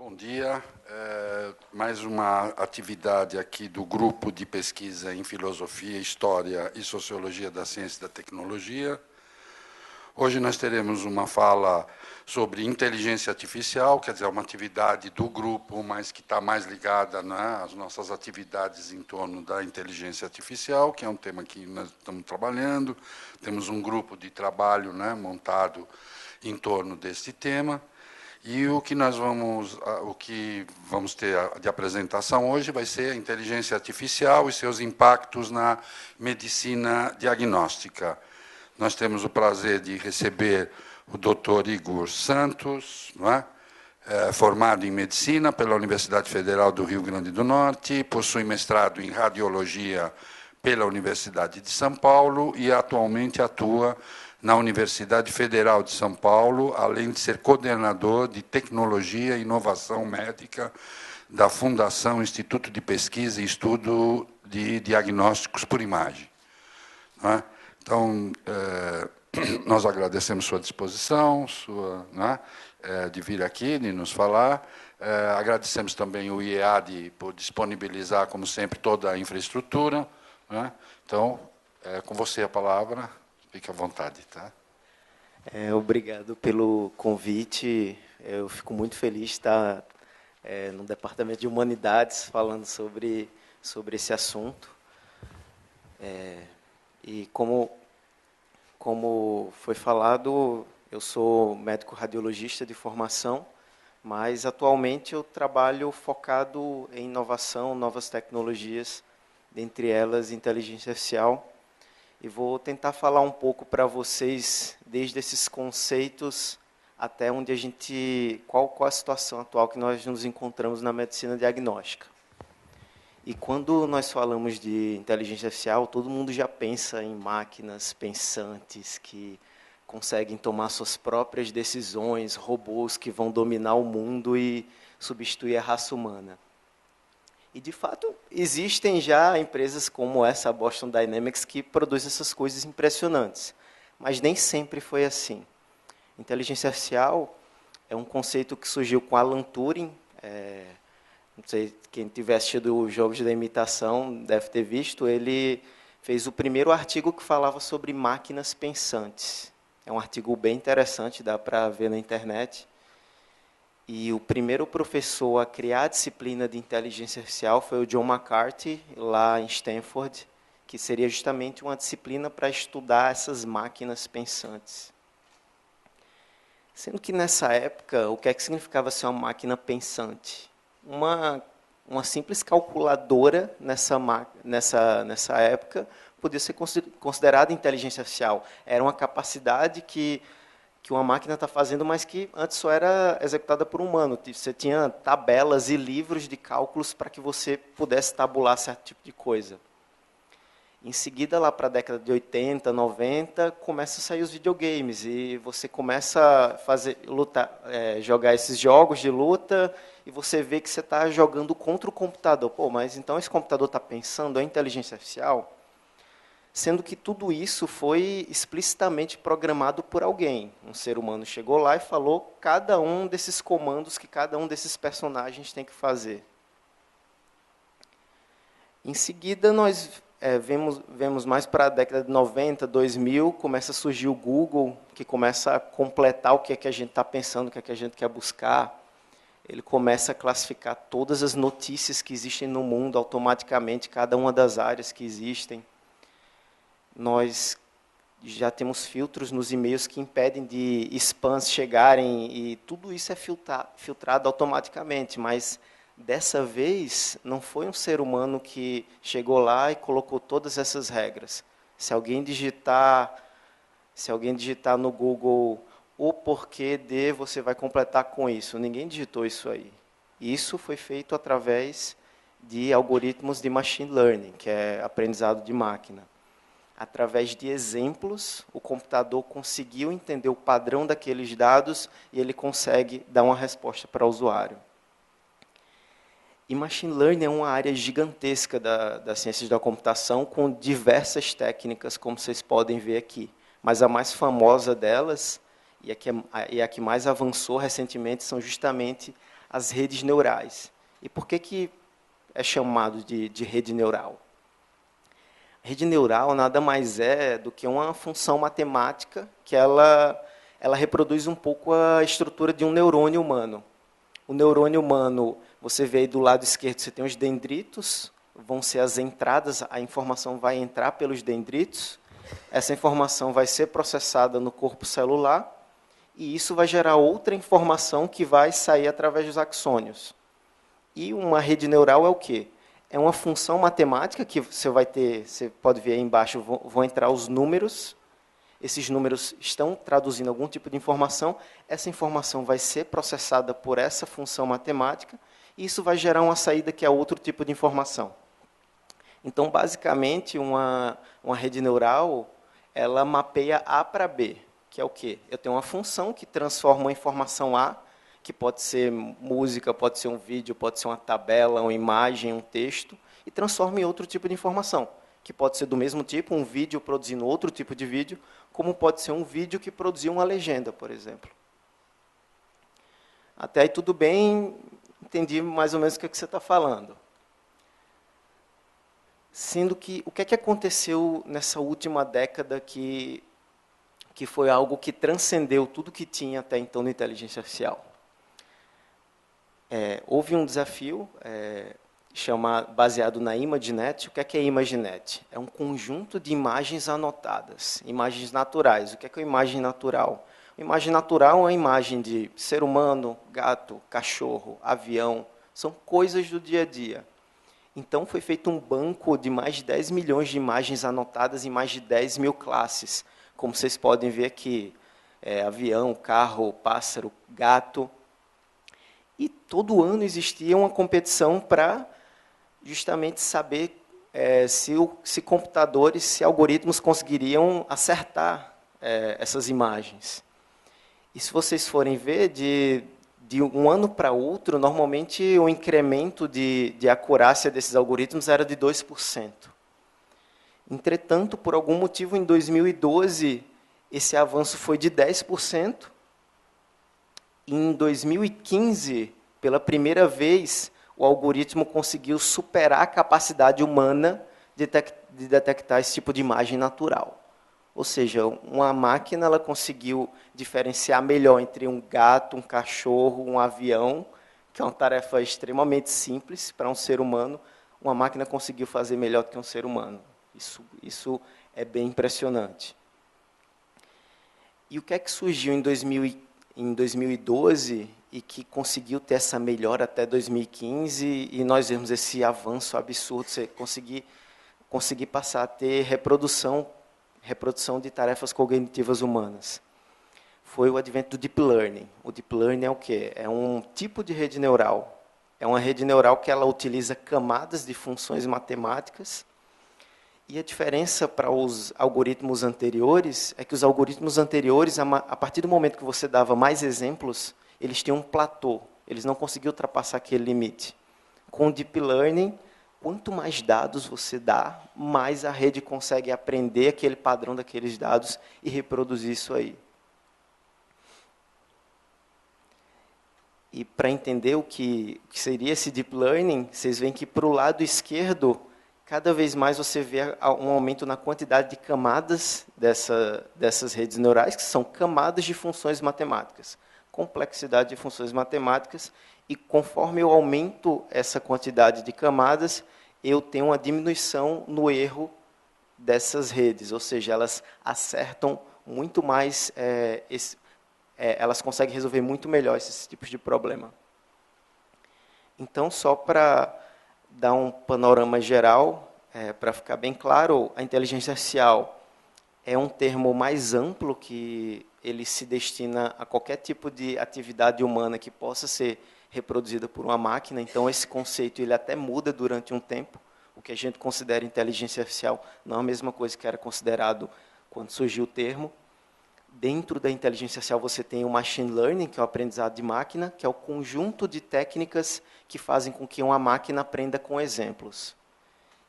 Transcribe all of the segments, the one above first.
Bom dia. Mais uma atividade aqui do Grupo de Pesquisa em Filosofia, História e Sociologia da Ciência e da Tecnologia. Hoje nós teremos uma fala sobre inteligência artificial, quer dizer, uma atividade do grupo, mas que está mais ligada, né, às nossas atividades em torno da inteligência artificial, que é um tema que nós estamos trabalhando. Temos um grupo de trabalho, né, montado em torno deste tema. E o que vamos ter de apresentação hoje vai ser a inteligência artificial e seus impactos na medicina diagnóstica. Nós temos o prazer de receber o Dr. Igor Santos, não é? Formado em medicina pela Universidade Federal do Rio Grande do Norte, possui mestrado em radiologia pela Universidade de São Paulo e atualmente atua na Universidade Federal de São Paulo, além de ser coordenador de Tecnologia e Inovação Médica da Fundação Instituto de Pesquisa e Estudo de Diagnósticos por Imagem. Então, nós agradecemos sua disposição, de vir aqui, de nos falar. Agradecemos também o IEAD por disponibilizar, como sempre, toda a infraestrutura. Então, com você a palavra. Fique à vontade, tá? Obrigado pelo convite. Eu fico muito feliz de estar no Departamento de Humanidades falando sobre esse assunto. E como foi falado, eu sou médico radiologista de formação, mas atualmente eu trabalho focado em inovação, novas tecnologias, dentre elas inteligência artificial. E vou tentar falar um pouco para vocês, desde esses conceitos até onde qual a situação atual que nós nos encontramos na medicina diagnóstica. E quando nós falamos de inteligência artificial, todo mundo já pensa em máquinas pensantes que conseguem tomar suas próprias decisões, robôs que vão dominar o mundo e substituir a raça humana. E, de fato, existem já empresas como essa, a Boston Dynamics, que produzem essas coisas impressionantes. Mas nem sempre foi assim. Inteligência artificial é um conceito que surgiu com Alan Turing. Não sei, quem tiver assistido os Jogos da Imitação deve ter visto. Ele fez o primeiro artigo que falava sobre máquinas pensantes. É um artigo bem interessante, dá para ver na internet. E o primeiro professor a criar a disciplina de inteligência artificial foi o John McCarthy, lá em Stanford, que seria justamente uma disciplina para estudar essas máquinas pensantes. Sendo que, nessa época, o que é que significava ser uma máquina pensante? Uma simples calculadora, nessa época, podia ser considerada inteligência artificial. Era uma capacidade que uma máquina está fazendo, mas que antes só era executada por um humano. Você tinha tabelas e livros de cálculos para que você pudesse tabular certo tipo de coisa. Em seguida, lá para a década de 80, 90, começa a sair os videogames e você começa a jogar esses jogos de luta e você vê que você está jogando contra o computador. Pô, mas então esse computador está pensando em inteligência artificial? Sendo que tudo isso foi explicitamente programado por alguém. Um ser humano chegou lá e falou cada um desses comandos que cada um desses personagens tem que fazer. Em seguida, nós vemos mais para a década de 90, 2000, começa a surgir o Google, que começa a completar o que é que a gente está pensando, o que é que a gente quer buscar. Ele começa a classificar todas as notícias que existem no mundo automaticamente, cada uma das áreas que existem. Nós já temos filtros nos e-mails que impedem de spams chegarem e tudo isso é filtrado automaticamente, mas dessa vez não foi um ser humano que chegou lá e colocou todas essas regras. Se alguém digitar no Google o porquê de, você vai completar com isso. Ninguém digitou isso aí. Isso foi feito através de algoritmos de machine learning, que é aprendizado de máquina. Através de exemplos, o computador conseguiu entender o padrão daqueles dados e ele consegue dar uma resposta para o usuário. E machine learning é uma área gigantesca das ciências da computação, com diversas técnicas, como vocês podem ver aqui. Mas a mais famosa delas, e a que mais avançou recentemente, são justamente as redes neurais. E por que é chamado de rede neural? A rede neural nada mais é do que uma função matemática que ela reproduz um pouco a estrutura de um neurônio humano. O neurônio humano, você vê aí do lado esquerdo, você tem os dendritos, vão ser as entradas, a informação vai entrar pelos dendritos, essa informação vai ser processada no corpo celular, e isso vai gerar outra informação que vai sair através dos axônios. E uma rede neural é o quê? É uma função matemática que você vai ter, você pode ver aí embaixo, vão entrar os números, esses números estão traduzindo algum tipo de informação, essa informação vai ser processada por essa função matemática, e isso vai gerar uma saída que é outro tipo de informação. Então, basicamente, uma rede neural, ela mapeia A para B, que é o quê? Eu tenho uma função que transforma uma informação A, que pode ser música, pode ser um vídeo, pode ser uma tabela, uma imagem, um texto, e transforma em outro tipo de informação, que pode ser do mesmo tipo, um vídeo produzindo outro tipo de vídeo, como pode ser um vídeo que produziu uma legenda, por exemplo. Até aí tudo bem, entendi mais ou menos o que você está falando. Sendo que, o que é que aconteceu nessa última década que foi algo que transcendeu tudo que tinha até então na inteligência artificial? Houve um desafio baseado na ImageNet. O que é ImageNet? É um conjunto de imagens anotadas, imagens naturais. O que é uma imagem natural? Uma imagem natural é uma imagem de ser humano, gato, cachorro, avião, são coisas do dia a dia. Então, foi feito um banco de mais de 10 milhões de imagens anotadas em mais de 10 mil classes. Como vocês podem ver aqui, avião, carro, pássaro, gato. E todo ano existia uma competição para justamente saber se computadores, se algoritmos conseguiriam acertar essas imagens. E se vocês forem ver, de um ano para outro, normalmente o incremento de acurácia desses algoritmos era de 2%. Entretanto, por algum motivo, em 2012, esse avanço foi de 10%. E em 2015, pela primeira vez, o algoritmo conseguiu superar a capacidade humana de detectar esse tipo de imagem natural. Ou seja, uma máquina ela conseguiu diferenciar melhor entre um gato, um cachorro, um avião, que é uma tarefa extremamente simples para um ser humano. Uma máquina conseguiu fazer melhor do que um ser humano. Isso é bem impressionante. E o que é que surgiu em 2012 e que conseguiu ter essa melhora até 2015 e nós vemos esse avanço absurdo, você conseguir passar a ter reprodução de tarefas cognitivas humanas? Foi o advento do Deep Learning. O Deep Learning é o quê? É um tipo de rede neural. É uma rede neural que ela utiliza camadas de funções matemáticas. E a diferença para os algoritmos anteriores é que os algoritmos anteriores, a partir do momento que você dava mais exemplos, eles tinham um platô. Eles não conseguiam ultrapassar aquele limite. Com o Deep Learning, quanto mais dados você dá, mais a rede consegue aprender aquele padrão daqueles dados e reproduzir isso aí. E para entender o que seria esse Deep Learning, vocês veem que para o lado esquerdo, cada vez mais você vê um aumento na quantidade de camadas dessas redes neurais, que são camadas de funções matemáticas. Complexidade de funções matemáticas, e conforme eu aumento essa quantidade de camadas, eu tenho uma diminuição no erro dessas redes, ou seja, elas acertam muito mais, elas conseguem resolver muito melhor esses tipos de problema. Então, só para dar um panorama geral, para ficar bem claro, a inteligência artificial é um termo mais amplo que ele se destina a qualquer tipo de atividade humana que possa ser reproduzida por uma máquina. Então, esse conceito ele até muda durante um tempo. O que a gente considera inteligência artificial não é a mesma coisa que era considerado quando surgiu o termo. Dentro da inteligência artificial, você tem o machine learning, que é o aprendizado de máquina, que é o conjunto de técnicas que fazem com que uma máquina aprenda com exemplos.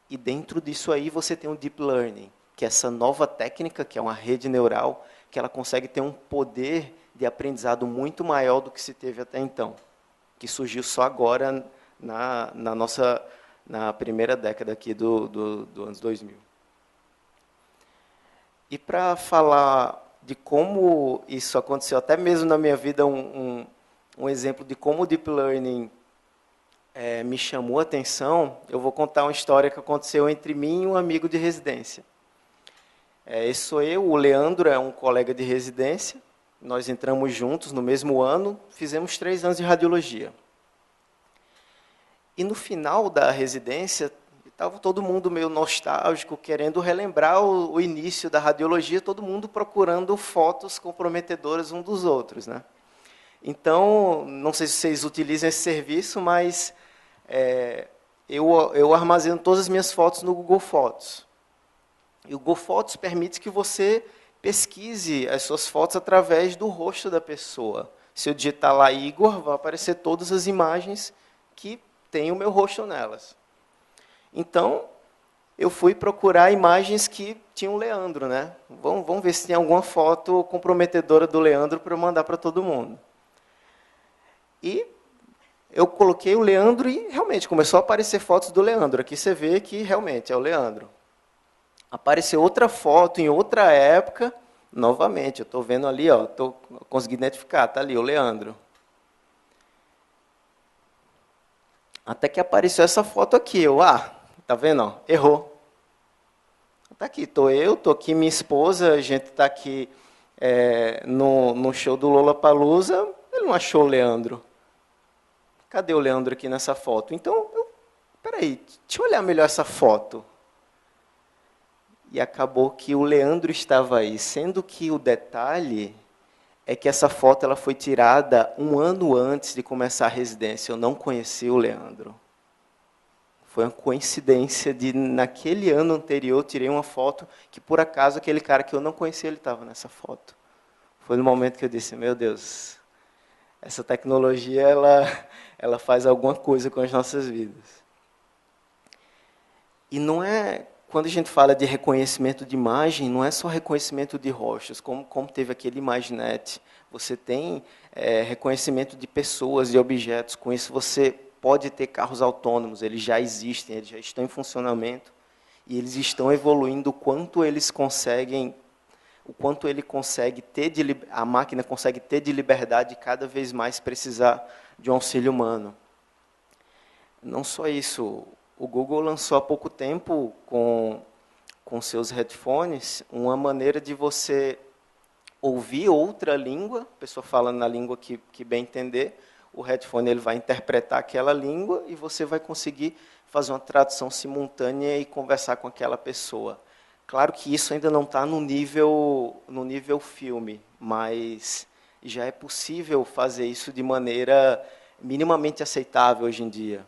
E dentro disso aí, você tem o deep learning, que é essa nova técnica, que é uma rede neural, que ela consegue ter um poder de aprendizado muito maior do que se teve até então. que surgiu só agora na primeira década aqui do anos 2000. E para falar de como isso aconteceu, até mesmo na minha vida, um exemplo de como o Deep Learning me chamou a atenção, eu vou contar uma história que aconteceu entre mim e um amigo de residência. Esse sou eu, o Leandro é um colega de residência, nós entramos juntos no mesmo ano, fizemos 3 anos de radiologia. E no final da residência, estava todo mundo meio nostálgico, querendo relembrar o início da radiologia, todo mundo procurando fotos comprometedoras um dos outros, né? Então, não sei se vocês utilizam esse serviço, mas eu armazeno todas as minhas fotos no Google Fotos. E o Google Fotos permite que você pesquise as suas fotos através do rosto da pessoa. Se eu digitar lá Igor, vai aparecer todas as imagens que tem o meu rosto nelas. Então, eu fui procurar imagens que tinham o Leandro, né? Vamos ver se tem alguma foto comprometedora do Leandro para eu mandar para todo mundo. E eu coloquei o Leandro e realmente começou a aparecer fotos do Leandro. Aqui você vê que realmente é o Leandro. Apareceu outra foto em outra época, novamente, eu estou vendo ali, estou conseguindo identificar, está ali o Leandro. Até que apareceu essa foto aqui, tá vendo? Ó, errou. Está aqui, estou aqui minha esposa, a gente está aqui no show do Lollapalooza, ele não achou o Leandro. Cadê o Leandro aqui nessa foto? Então, peraí, deixa eu olhar melhor essa foto. E acabou que o Leandro estava aí, sendo que o detalhe é que essa foto ela foi tirada 1 ano antes de começar a residência. Eu não conheci o Leandro. Foi uma coincidência de, naquele ano anterior, eu tirei uma foto que, por acaso, aquele cara que eu não conhecia, ele estava nessa foto. Foi no momento que eu disse, meu Deus, essa tecnologia ela faz alguma coisa com as nossas vidas. E não é... Quando a gente fala de reconhecimento de imagem, não é só reconhecimento de rostos, como teve aquele ImageNet. Você tem reconhecimento de pessoas, de objetos. Com isso, você pode ter carros autônomos. Eles já existem, eles já estão em funcionamento. E eles estão evoluindo o quanto eles conseguem, a máquina consegue ter de liberdade e cada vez mais precisar de um auxílio humano. Não só isso. O Google lançou há pouco tempo, com seus headphones, uma maneira de você ouvir outra língua, a pessoa falando na língua que bem entender, o headphone ele vai interpretar aquela língua e você vai conseguir fazer uma tradução simultânea e conversar com aquela pessoa. Claro que isso ainda não está no nível filme, mas já é possível fazer isso de maneira minimamente aceitável hoje em dia.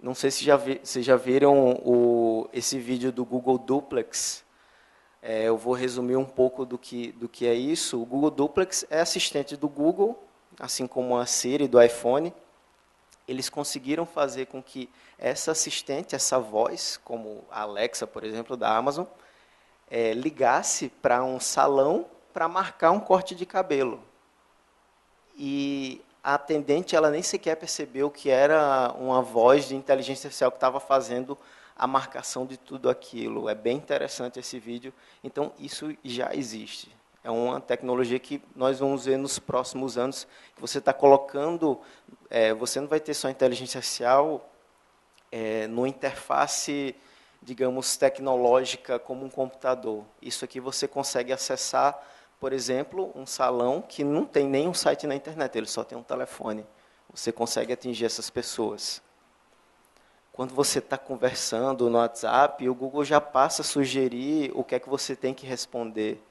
Não sei se vocês já viram esse vídeo do Google Duplex. Eu vou resumir um pouco do que é isso. O Google Duplex é assistente do Google, assim como a Siri do iPhone. Eles conseguiram fazer com que essa assistente, essa voz, como a Alexa, por exemplo, da Amazon, ligasse para um salão para marcar um corte de cabelo. E a atendente ela nem sequer percebeu que era uma voz de inteligência artificial que estava fazendo a marcação de tudo aquilo. É bem interessante esse vídeo. Então, isso já existe. É uma tecnologia que nós vamos ver nos próximos anos, que você está colocando... você não vai ter só inteligência artificial numa interface, digamos, tecnológica como um computador. Isso aqui você consegue acessar, por exemplo, um salão que não tem nenhum site na internet, ele só tem um telefone. Você consegue atingir essas pessoas. Quando você está conversando no WhatsApp, o Google já passa a sugerir o que é que você tem que responder.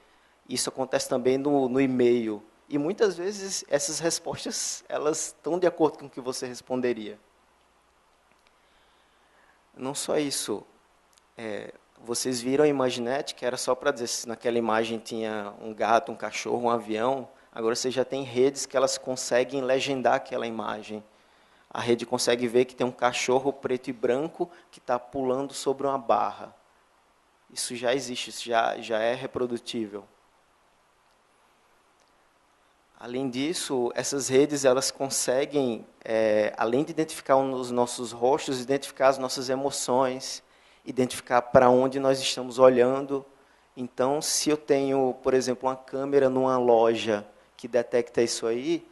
Isso acontece também no e-mail. E muitas vezes essas respostas elas estão de acordo com o que você responderia. Não só isso. Vocês viram a ImageNet, que era só para dizer se naquela imagem tinha um gato, um cachorro, um avião. Agora você já tem redes que elas conseguem legendar aquela imagem. A rede consegue ver que tem um cachorro preto e branco que está pulando sobre uma barra. Isso já existe, isso já é reprodutível. Além disso, essas redes elas conseguem, além de identificar os nossos rostos, identificar as nossas emoções, identificar para onde nós estamos olhando. Então, se eu tenho, por exemplo, uma câmera numa loja que detecta isso aí,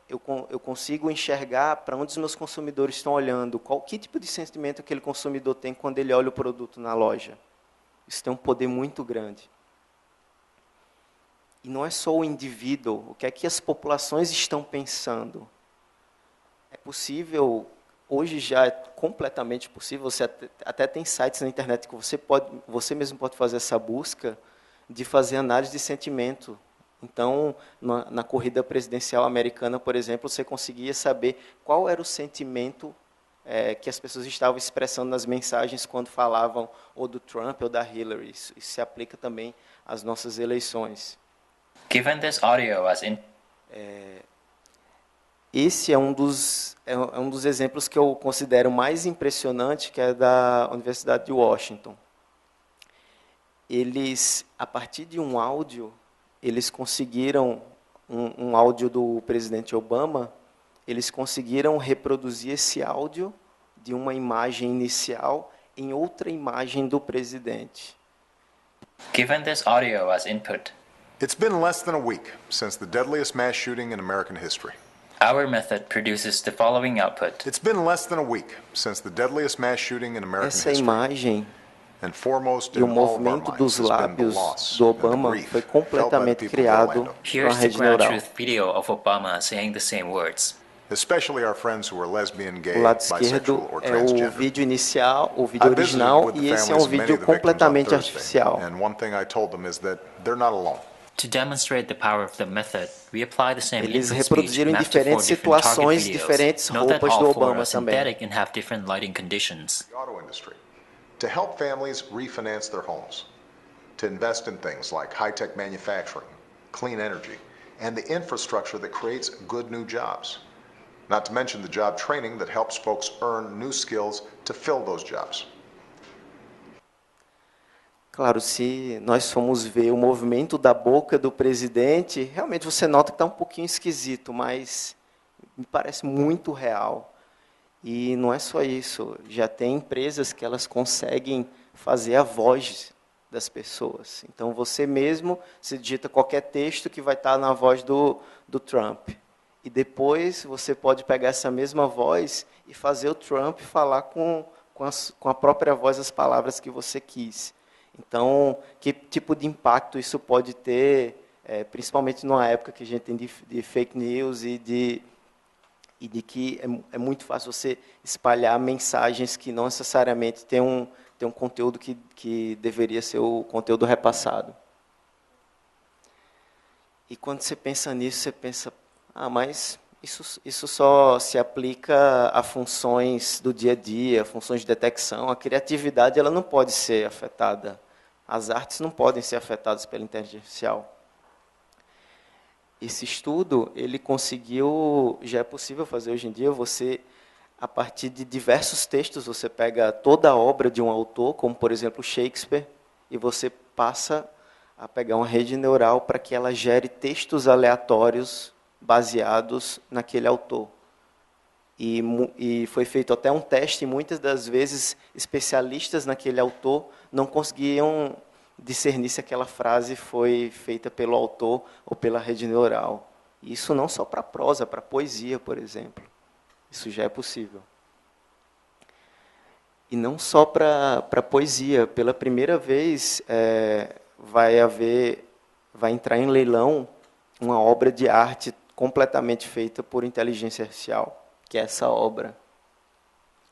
eu consigo enxergar para onde os meus consumidores estão olhando, que tipo de sentimento aquele consumidor tem quando ele olha o produto na loja. Isso tem um poder muito grande. E não é só o indivíduo, o que é que as populações estão pensando. É possível, hoje já é completamente possível, você até tem sites na internet que você mesmo pode fazer essa busca de fazer análise de sentimento. Então, na corrida presidencial americana, por exemplo, você conseguia saber qual era o sentimento que as pessoas estavam expressando nas mensagens quando falavam ou do Trump ou da Hillary. Isso se aplica também às nossas eleições. Given this audio as in... Esse é um dos exemplos que eu considero mais impressionante, que é da Universidade de Washington. Eles, a partir de um áudio, eles conseguiram, um áudio do presidente Obama, eles conseguiram reproduzir esse áudio de uma imagem inicial em outra imagem do presidente. Given this audio as input, it's been less than a week since the deadliest mass shooting in American history. our method produces the following output. It's been less than a week since the deadliest mass shooting in American Essa history. imagem And foremost e o in all of our movimento minds dos has been the lábios loss do and the Obama grief foi felt by the completamente people of criado Orlando, por uma Here's the rede ground neural. truth video of Obama saying the same words. especially our friends who are lesbian, gay, O lado bisexual, esquerdo or é o transgender. vídeo inicial, o vídeo I visited original, with the e esse é families um of many vídeo of the victims on completamente Thursday, artificial. and one thing I told them is that they're not alone. To demonstrate the power of the method, we apply the same Eles input speech reproduziram em mapped to 4 diferentes different target situações, videos. diferentes Note that roupas all do 4 Obama are também. synthetic and have different lighting conditions. The auto industry, to help families refinance their homes, to invest in things like high-tech manufacturing, clean energy, and the infrastructure that creates good new jobs. Not to mention the job training that helps folks earn new skills to fill those jobs. Claro, se nós formos ver o movimento da boca do presidente, realmente você nota que está um pouquinho esquisito, mas me parece muito real. E não é só isso, já tem empresas que elas conseguem fazer a voz das pessoas. Então, você mesmo se digita qualquer texto que vai estar na voz do Trump. E depois você pode pegar essa mesma voz e fazer o Trump falar com a própria voz as palavras que você quis. Então, que tipo de impacto isso pode ter, principalmente numa época que a gente tem de fake news e de que é muito fácil você espalhar mensagens que não necessariamente têm um conteúdo que deveria ser o conteúdo repassado. E quando você pensa nisso, você pensa, mas isso só se aplica a funções do dia a dia, funções de detecção. A criatividade ela não pode ser afetada. As artes não podem ser afetadas pela inteligência artificial. Esse estudo, ele conseguiu, já é possível fazer hoje em dia, você, a partir de diversos textos, você pega toda a obra de um autor, como, por exemplo, Shakespeare, e você passa a pegar uma rede neural para que ela gere textos aleatórios baseados naquele autor. E foi feito até um teste, e muitas das vezes especialistas naquele autor não conseguiam discernir se aquela frase foi feita pelo autor ou pela rede neural. Isso não só para prosa, para poesia, por exemplo. Isso já é possível. E não só para poesia. Pela primeira vez, vai entrar em leilão uma obra de arte completamente feita por inteligência artificial, que é essa obra.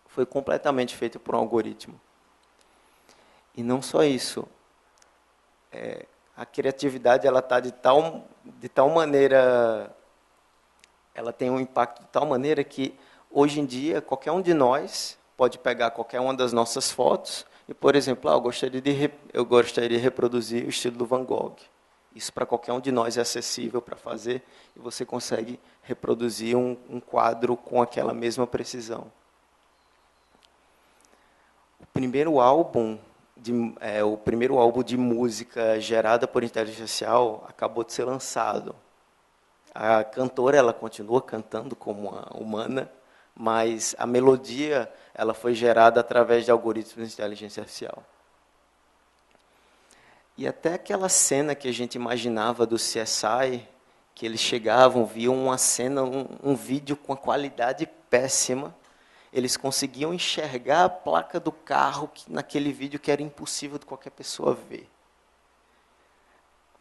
Foi completamente feita por um algoritmo. E não só isso. A criatividade ela está de tal maneira, ela tem um impacto de tal maneira que, hoje em dia, qualquer um de nós pode pegar qualquer uma das nossas fotos e, por exemplo, eu gostaria de reproduzir o estilo do Van Gogh. Isso para qualquer um de nós é acessível para fazer e você consegue reproduzir um quadro com aquela mesma precisão. O primeiro álbum de música gerada por inteligência artificial acabou de ser lançado. A cantora, ela continua cantando como uma humana, mas a melodia, ela foi gerada através de algoritmos de inteligência artificial. E até aquela cena que a gente imaginava do CSI, que eles chegavam, viam uma cena, um vídeo com a qualidade péssima, eles conseguiam enxergar a placa do carro naquele vídeo que era impossível de qualquer pessoa ver.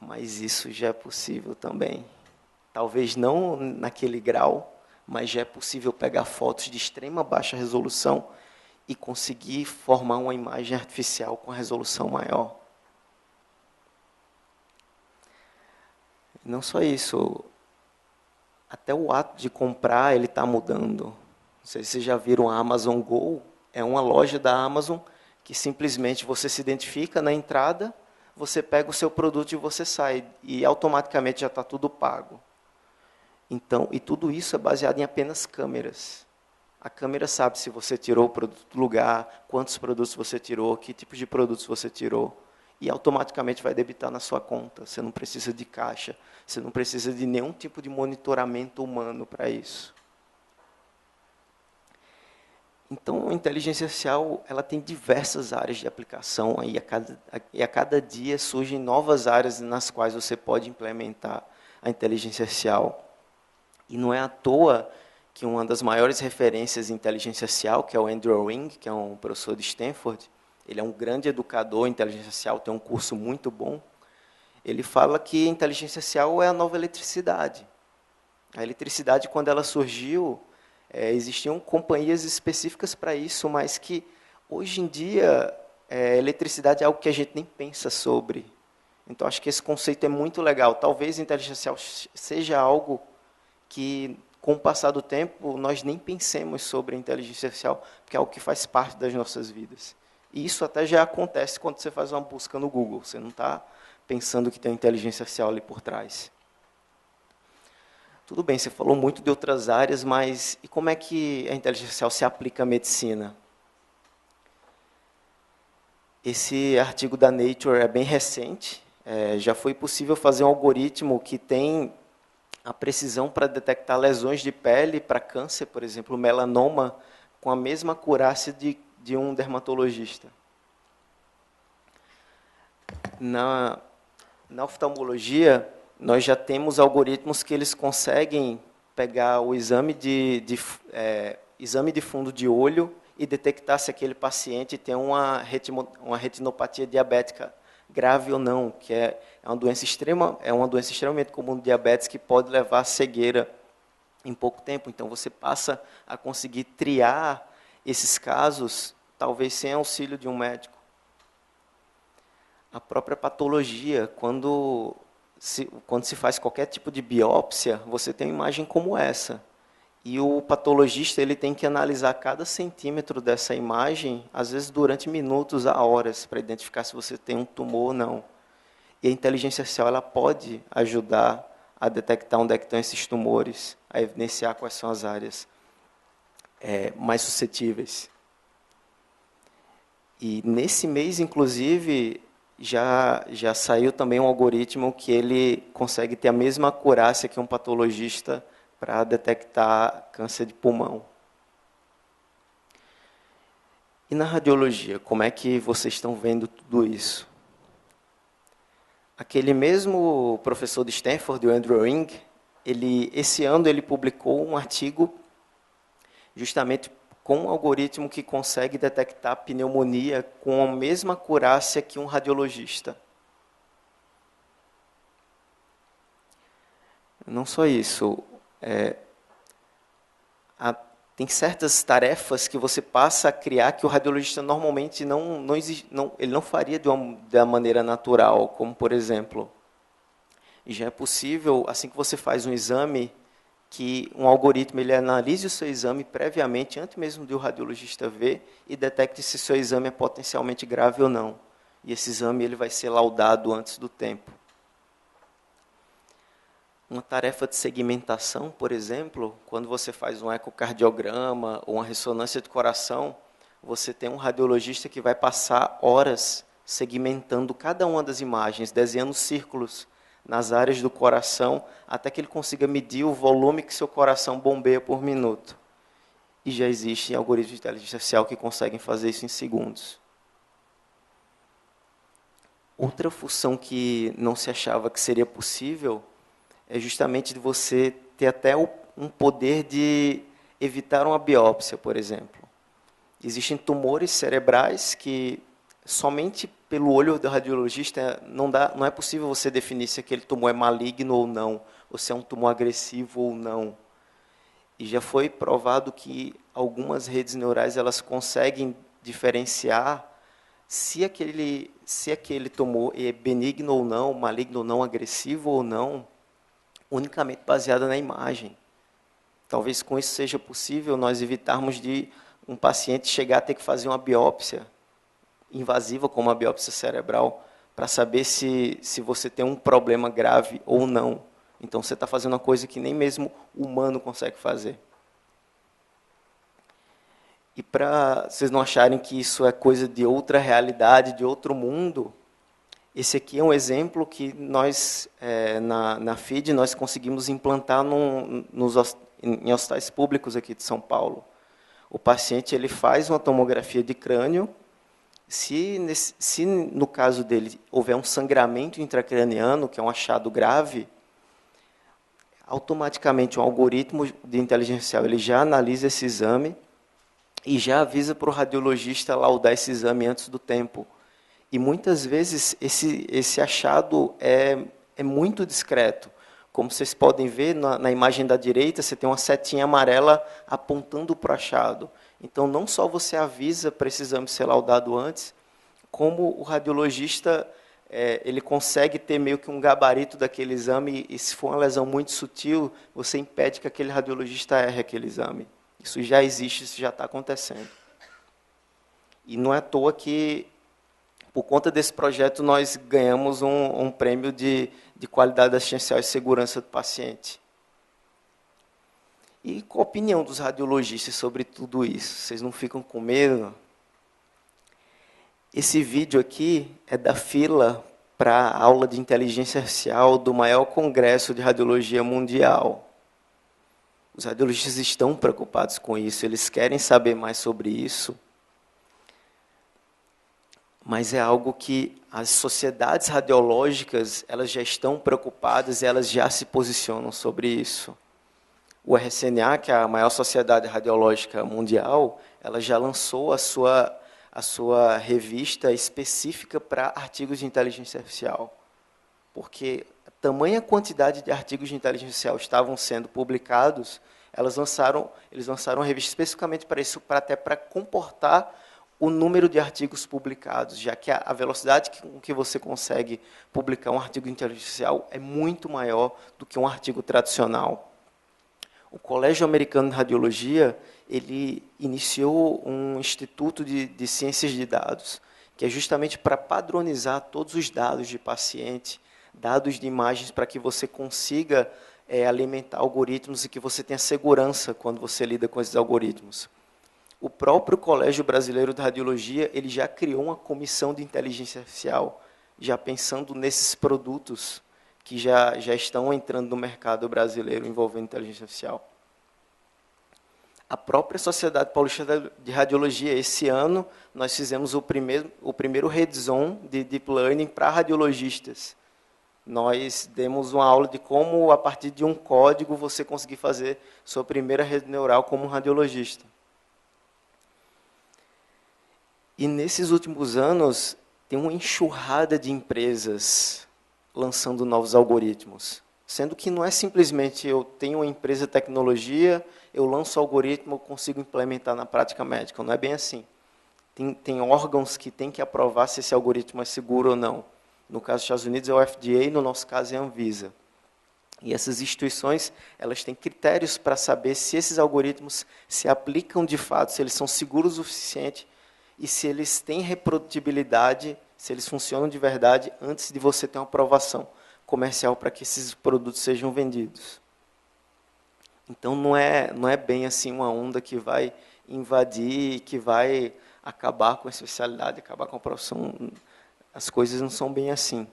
Mas isso já é possível também. Talvez não naquele grau, mas já é possível pegar fotos de extrema baixa resolução e conseguir formar uma imagem artificial com resolução maior. Não só isso, até o ato de comprar ele está mudando. Não sei se vocês já viram a Amazon Go, é uma loja da Amazon que simplesmente você se identifica na entrada, você pega o seu produto e você sai, e automaticamente já está tudo pago. Então, e tudo isso é baseado em apenas câmeras. A câmera sabe se você tirou o produto do lugar, quantos produtos você tirou, que tipo de produtos você tirou, e automaticamente vai debitar na sua conta. Você não precisa de caixa, você não precisa de nenhum tipo de monitoramento humano para isso. Então, a inteligência artificial ela tem diversas áreas de aplicação, e a cada dia surgem novas áreas nas quais você pode implementar a inteligência artificial. E não é à toa que uma das maiores referências em inteligência artificial, que é o Andrew Ng, que é um professor de Stanford, ele é um grande educador em inteligência artificial, tem um curso muito bom. Ele fala que a inteligência artificial é a nova eletricidade. A eletricidade, quando ela surgiu, existiam companhias específicas para isso, mas que, hoje em dia, eletricidade é algo que a gente nem pensa sobre. Então, acho que esse conceito é muito legal. Talvez a inteligência artificial seja algo que, com o passar do tempo, nós nem pensemos sobre a inteligência artificial, porque é algo que faz parte das nossas vidas. E isso até já acontece quando você faz uma busca no Google. Você não está pensando que tem inteligência artificial ali por trás. Tudo bem, você falou muito de outras áreas, mas e como é que a inteligência artificial se aplica à medicina? Esse artigo da Nature é bem recente. Já foi possível fazer um algoritmo que tem a precisão para detectar lesões de pele para câncer, por exemplo, melanoma, com a mesma acurácia de um dermatologista. Na oftalmologia, nós já temos algoritmos que eles conseguem pegar o exame de fundo de olho e detectar se aquele paciente tem uma retinopatia diabética grave ou não, que é uma doença extremamente comum do diabetes que pode levar à cegueira em pouco tempo. Então, você passa a conseguir triar esses casos, talvez sem auxílio de um médico. A própria patologia, quando se faz qualquer tipo de biópsia, você tem uma imagem como essa. E o patologista ele tem que analisar cada centímetro dessa imagem, às vezes durante minutos a horas, para identificar se você tem um tumor ou não. E a inteligência artificial ela pode ajudar a detectar onde é que estão esses tumores, a evidenciar quais são as áreas mais suscetíveis. E nesse mês, inclusive, já saiu também um algoritmo que ele consegue ter a mesma acurácia que um patologista para detectar câncer de pulmão. E na radiologia, como é que vocês estão vendo tudo isso? Aquele mesmo professor de Stanford, o Andrew Ng, esse ano ele publicou um artigo justamente com um algoritmo que consegue detectar pneumonia com a mesma acurácia que um radiologista. Não só isso, tem certas tarefas que você passa a criar que o radiologista normalmente ele não faria da maneira natural, como, por exemplo, já é possível, assim que você faz um exame, que um algoritmo ele analise o seu exame previamente, antes mesmo de o radiologista ver, e detecte se o seu exame é potencialmente grave ou não. E esse exame ele vai ser laudado antes do tempo. Uma tarefa de segmentação, por exemplo, quando você faz um ecocardiograma ou uma ressonância de coração, você tem um radiologista que vai passar horas segmentando cada uma das imagens, desenhando círculos nas áreas do coração, até que ele consiga medir o volume que seu coração bombeia por minuto. E já existem algoritmos de inteligência artificial que conseguem fazer isso em segundos. Outra função que não se achava que seria possível é justamente de você ter até um poder de evitar uma biópsia, por exemplo. Existem tumores cerebrais que somente pelo olho do radiologista não é possível você definir se aquele tumor é maligno ou não, ou se é um tumor agressivo ou não. E já foi provado que algumas redes neurais elas conseguem diferenciar se aquele tumor é benigno ou não, maligno ou não, agressivo ou não, unicamente baseada na imagem. Talvez com isso seja possível nós evitarmos de um paciente chegar a ter que fazer uma biópsia invasiva, como a biópsia cerebral, para saber se você tem um problema grave ou não. Então, você está fazendo uma coisa que nem mesmo o humano consegue fazer. E para vocês não acharem que isso é coisa de outra realidade, de outro mundo, esse aqui é um exemplo que nós, na FID, nós conseguimos implantar em hospitais públicos aqui de São Paulo. O paciente ele faz uma tomografia de crânio. Se no caso dele houver um sangramento intracraniano, que é um achado grave, automaticamente um algoritmo de inteligência artificial ele já analisa esse exame e já avisa para o radiologista laudar esse exame antes do tempo. E muitas vezes esse achado é muito discreto. Como vocês podem ver, na imagem da direita, você tem uma setinha amarela apontando para o achado. Então, não só você avisa para esse exame ser laudado antes, como o radiologista ele consegue ter meio que um gabarito daquele exame, e se for uma lesão muito sutil, você impede que aquele radiologista erre aquele exame. Isso já existe, isso já está acontecendo. E não é à toa que, por conta desse projeto, nós ganhamos um prêmio de qualidade assistencial e segurança do paciente. E qual a opinião dos radiologistas sobre tudo isso? Vocês não ficam com medo? Esse vídeo aqui é da fila para a aula de inteligência artificial do maior congresso de radiologia mundial. Os radiologistas estão preocupados com isso, eles querem saber mais sobre isso. Mas é algo que as sociedades radiológicas elas já estão preocupadas e elas já se posicionam sobre isso. O RSNA, que é a maior sociedade radiológica mundial, ela já lançou a sua revista específica para artigos de inteligência artificial. Porque a tamanha quantidade de artigos de inteligência artificial estavam sendo publicados, eles lançaram uma revista especificamente para isso, até para comportar o número de artigos publicados, já que a velocidade com que você consegue publicar um artigo de inteligência artificial é muito maior do que um artigo tradicional. O Colégio Americano de Radiologia ele iniciou um instituto de ciências de dados, que é justamente para padronizar todos os dados de paciente, dados de imagens, para que você consiga alimentar algoritmos e que você tenha segurança quando você lida com esses algoritmos. O próprio Colégio Brasileiro de Radiologia ele já criou uma comissão de inteligência artificial, já pensando nesses produtos que já estão entrando no mercado brasileiro envolvendo inteligência artificial. A própria Sociedade Paulista de Radiologia, esse ano, nós fizemos o primeiro hands-on de Deep Learning para radiologistas. Nós demos uma aula de como, a partir de um código, você conseguir fazer sua primeira rede neural como um radiologista. E nesses últimos anos, tem uma enxurrada de empresas lançando novos algoritmos. Sendo que não é simplesmente eu tenho uma empresa de tecnologia, eu lanço o algoritmo, eu consigo implementar na prática médica. Não é bem assim. Tem órgãos que têm que aprovar se esse algoritmo é seguro ou não. No caso dos Estados Unidos é o FDA, no nosso caso é a Anvisa. E essas instituições elas têm critérios para saber se esses algoritmos se aplicam de fato, se eles são seguros o suficiente e se eles têm reprodutibilidade, se eles funcionam de verdade antes de você ter uma aprovação comercial para que esses produtos sejam vendidos. Então, não é bem assim uma onda que vai invadir, que vai acabar com a especialidade, acabar com a profissão. As coisas não são bem assim.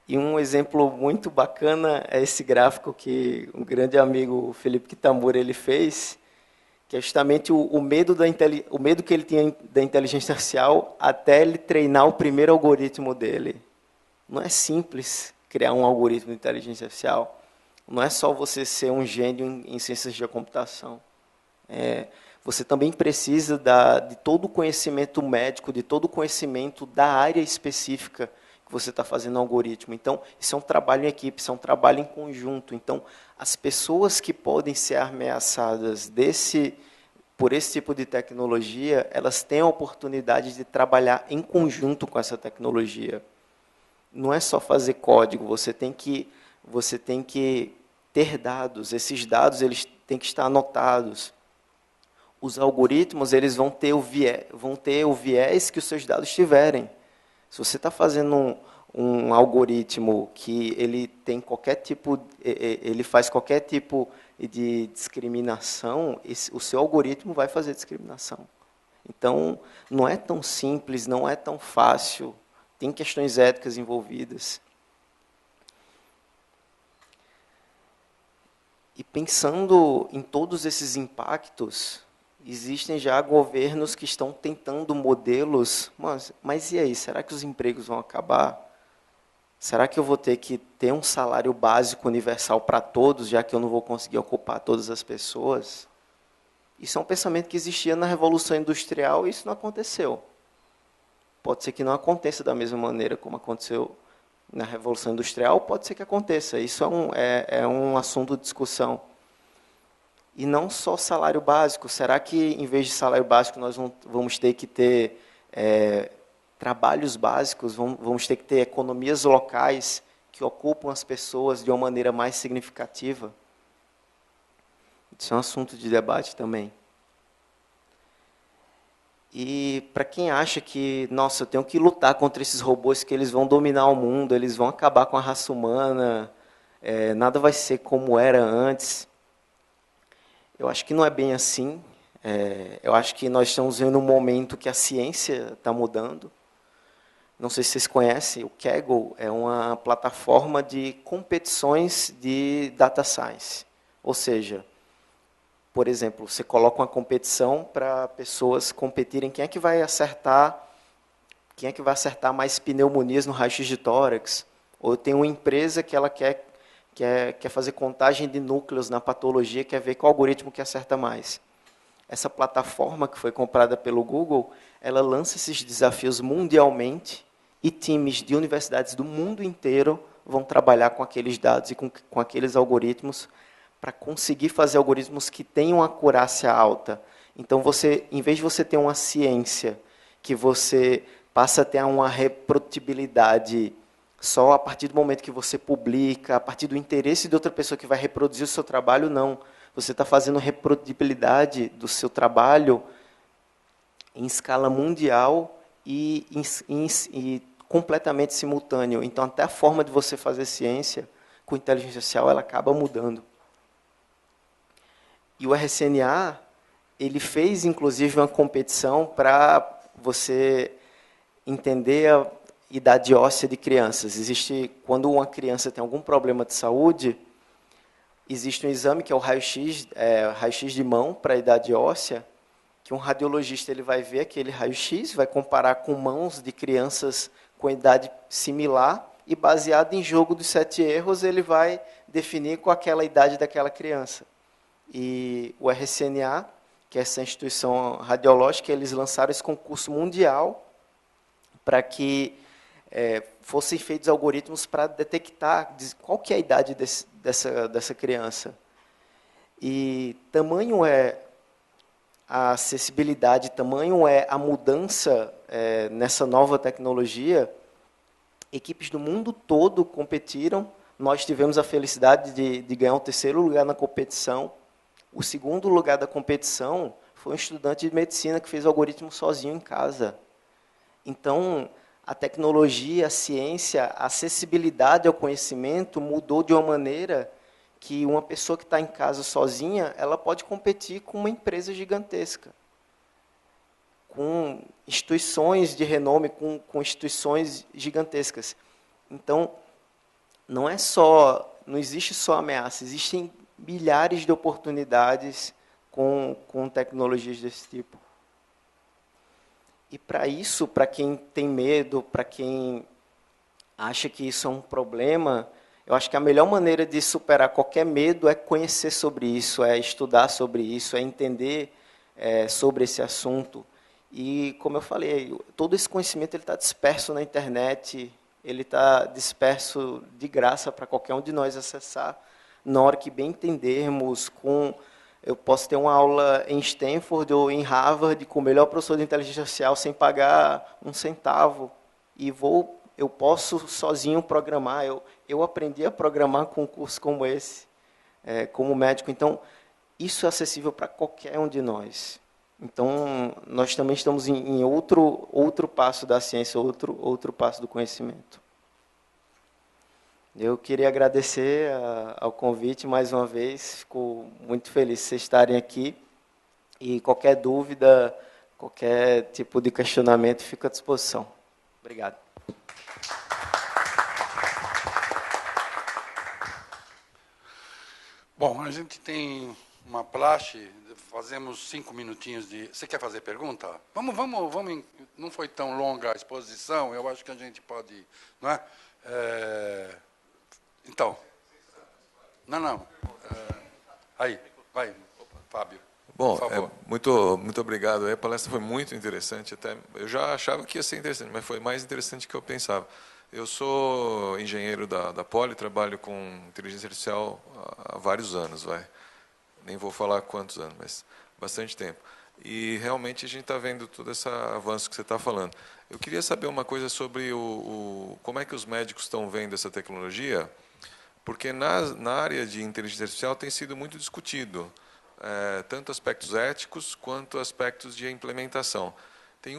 E um exemplo muito bacana é esse gráfico que um grande amigo, Felipe Kitamura, ele fez, que é justamente o medo o medo que ele tinha da inteligência artificial até ele treinar o primeiro algoritmo dele. Não é simples criar um algoritmo de inteligência artificial. Não é só você ser um gênio em ciências da computação. Você também precisa de todo o conhecimento médico, de todo o conhecimento da área específica que você está fazendo o algoritmo. Então, isso é um trabalho em equipe, isso é um trabalho em conjunto. Então, as pessoas que podem ser ameaçadas por esse tipo de tecnologia, elas têm a oportunidade de trabalhar em conjunto com essa tecnologia. Não é só fazer código, você tem que ter dados. Esses dados eles têm que estar anotados. Os algoritmos eles vão ter o viés que os seus dados tiverem. Se você está fazendo um algoritmo que ele tem ele faz qualquer tipo de discriminação, o seu algoritmo vai fazer discriminação. Então, não é tão simples, não é tão fácil. Tem questões éticas envolvidas. E pensando em todos esses impactos, existem já governos que estão tentando modelos, mas e aí, será que os empregos vão acabar? Será que eu vou ter que ter um salário básico universal para todos, já que eu não vou conseguir ocupar todas as pessoas? Isso é um pensamento que existia na Revolução Industrial e isso não aconteceu. Pode ser que não aconteça da mesma maneira como aconteceu na Revolução Industrial, pode ser que aconteça. Isso é um assunto de discussão. E não só salário básico. Será que, em vez de salário básico, nós vamos ter que ter trabalhos básicos, vamos ter que ter economias locais que ocupam as pessoas de uma maneira mais significativa? Isso é um assunto de debate também. E para quem acha que, nossa, eu tenho que lutar contra esses robôs que eles vão dominar o mundo, eles vão acabar com a raça humana, nada vai ser como era antes. Eu acho que não é bem assim. Eu acho que nós estamos vendo um momento que a ciência está mudando. Não sei se vocês conhecem, o Kaggle é uma plataforma de competições de data science. Ou seja, por exemplo, você coloca uma competição para pessoas competirem quem é que vai acertar mais pneumonias no raio-x de tórax. Ou tem uma empresa que ela quer fazer contagem de núcleos na patologia, quer ver qual algoritmo que acerta mais. Essa plataforma que foi comprada pelo Google, ela lança esses desafios mundialmente e times de universidades do mundo inteiro vão trabalhar com aqueles dados e com aqueles algoritmos para conseguir fazer algoritmos que tenham acurácia alta. Então, em vez de você ter uma ciência que você passa a ter uma reprodutibilidade só a partir do momento que você publica, a partir do interesse de outra pessoa que vai reproduzir o seu trabalho, não. Você está fazendo reprodutibilidade do seu trabalho em escala mundial e completamente simultâneo. Então, até a forma de você fazer ciência com inteligência artificial, ela acaba mudando. E o RSNA, ele fez, inclusive, uma competição para você entender a idade óssea de crianças. Quando uma criança tem algum problema de saúde, existe um exame que é o raio-x de mão para a idade óssea, que um radiologista ele vai ver aquele raio-x, vai comparar com mãos de crianças com idade similar e, baseado em jogo dos 7 erros, ele vai definir qual aquela idade daquela criança. E o RSNA, que é essa instituição radiológica, eles lançaram esse concurso mundial para que fossem feitos algoritmos para detectar qual que é a idade dessa criança. E tamanho é a acessibilidade, tamanho é a mudança nessa nova tecnologia. Equipes do mundo todo competiram. Nós tivemos a felicidade de ganhar o 3º lugar na competição. O 2º lugar da competição foi um estudante de medicina que fez o algoritmo sozinho em casa. Então, a tecnologia, a ciência, a acessibilidade ao conhecimento mudou de uma maneira que uma pessoa que está em casa sozinha, ela pode competir com uma empresa gigantesca, com instituições de renome, com instituições gigantescas. Então, não existe só ameaça, existem milhares de oportunidades com tecnologias desse tipo. E para isso, para quem tem medo, para quem acha que isso é um problema, eu acho que a melhor maneira de superar qualquer medo é conhecer sobre isso, é estudar sobre isso, é entender sobre esse assunto. E, como eu falei, todo esse conhecimento está disperso na internet, ele está disperso de graça para qualquer um de nós acessar, na hora que bem entendermos. Eu posso ter uma aula em Stanford ou em Harvard com o melhor professor de inteligência artificial sem pagar um centavo, e eu posso sozinho programar. Eu aprendi a programar com um curso como esse, como médico. Então, isso é acessível para qualquer um de nós. Então, nós também estamos em outro passo da ciência, outro passo do conhecimento. Eu queria agradecer ao convite mais uma vez. Fico muito feliz de vocês estarem aqui. E qualquer dúvida, qualquer tipo de questionamento, fico à disposição. Obrigado. Bom, a gente tem uma praxe, fazemos 5 minutinhos de... Você quer fazer pergunta? Vamos, não foi tão longa a exposição, eu acho que a gente pode... Não é? Então... Não. Aí, vai, Fábio. Bom, muito obrigado. A palestra foi muito interessante. Até eu já achava que ia ser interessante, mas foi mais interessante do que eu pensava. Eu sou engenheiro da Poli, trabalho com inteligência artificial há vários anos, nem vou falar quantos anos, mas bastante tempo. E realmente a gente está vendo todo esse avanço que você está falando. Eu queria saber uma coisa sobre como é que os médicos estão vendo essa tecnologia, porque na área de inteligência artificial tem sido muito discutido, tanto aspectos éticos quanto aspectos de implementação. Tem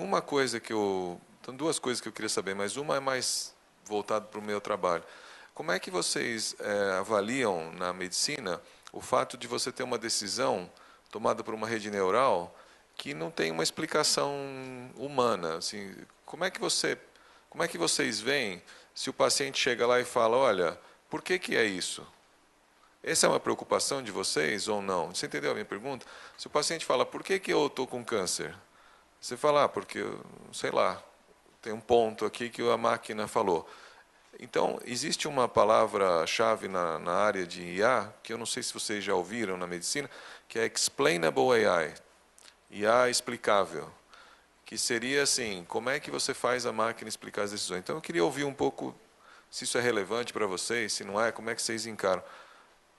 duas coisas que eu queria saber, mas uma é mais voltada para o meu trabalho. Como é que vocês avaliam na medicina o fato de você ter uma decisão tomada por uma rede neural que não tem uma explicação humana? Assim, como é que vocês veem se o paciente chega lá e fala, olha, por que é isso? Essa é uma preocupação de vocês ou não? Você entendeu a minha pergunta? Se o paciente fala, por que eu estou com câncer? Você fala, porque, sei lá, tem um ponto aqui que a máquina falou. Então, existe uma palavra-chave na área de IA, que eu não sei se vocês já ouviram na medicina, que é Explainable AI, IA explicável, que seria assim, como é que você faz a máquina explicar as decisões. Então, eu queria ouvir um pouco se isso é relevante para vocês, se não é, como é que vocês encaram.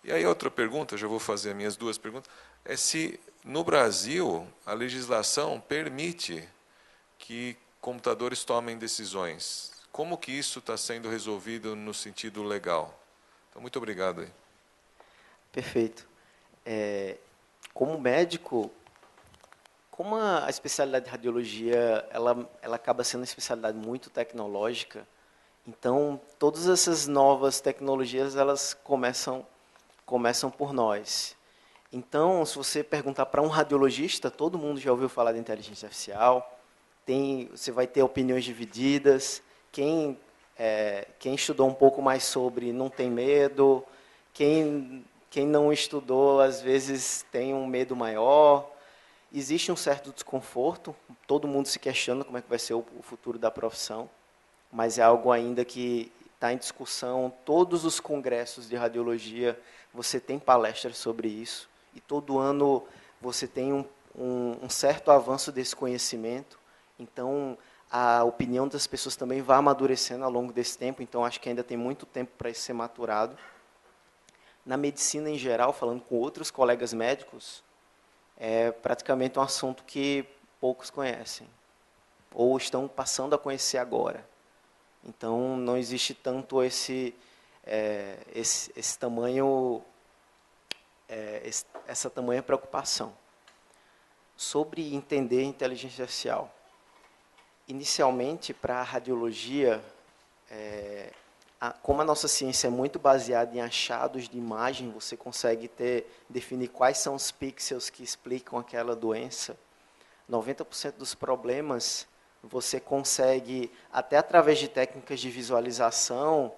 E aí outra pergunta, já vou fazer as minhas duas perguntas, é se no Brasil a legislação permite que computadores tomem decisões. Como que isso está sendo resolvido no sentido legal? Então, muito obrigado aí. Perfeito. Como médico, como a especialidade de radiologia ela acaba sendo uma especialidade muito tecnológica, então todas essas novas tecnologias elas começam por nós. Então, se você perguntar para um radiologista, todo mundo já ouviu falar de inteligência artificial, você vai ter opiniões divididas. Quem estudou um pouco mais sobre não tem medo, quem não estudou às vezes tem um medo maior. Existe um certo desconforto, todo mundo se questiona como é que vai ser o futuro da profissão, mas é algo ainda que está em discussão. Todos os congressos de radiologia, você tem palestras sobre isso, e todo ano você tem um certo avanço desse conhecimento. Então, a opinião das pessoas também vai amadurecendo ao longo desse tempo, então acho que ainda tem muito tempo para isso ser maturado. Na medicina em geral, falando com outros colegas médicos, é praticamente um assunto que poucos conhecem, ou estão passando a conhecer agora. Então, não existe tanto esse tamanho, essa tamanha preocupação. Sobre entender inteligência artificial. Inicialmente, para a radiologia, como a nossa ciência é muito baseada em achados de imagem, você consegue definir quais são os pixels que explicam aquela doença. 90% dos problemas você consegue, até através de técnicas de visualização,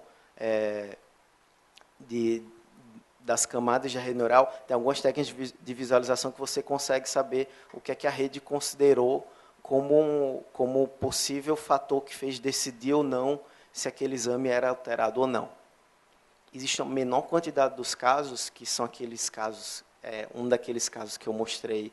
das camadas da rede neural, tem algumas técnicas de visualização que você consegue saber o que é que a rede considerou como possível fator que fez decidir ou não se aquele exame era alterado ou não. Existe a menor quantidade dos casos, que são aqueles casos, um daqueles casos que eu mostrei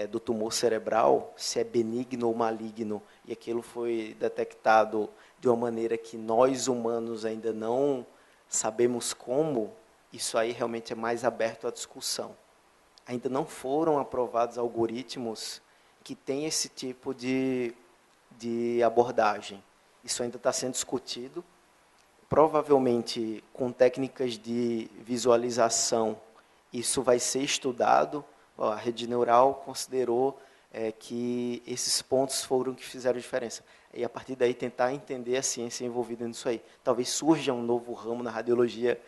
do tumor cerebral, se é benigno ou maligno, e aquilo foi detectado de uma maneira que nós humanos ainda não sabemos como, isso aí realmente é mais aberto à discussão. Ainda não foram aprovados algoritmos que têm esse tipo de abordagem. Isso ainda está sendo discutido. Provavelmente, com técnicas de visualização, isso vai ser estudado. A rede neural considerou que esses pontos foram que fizeram diferença. E, a partir daí, tentar entender a ciência envolvida nisso aí. Talvez surja um novo ramo na radiologia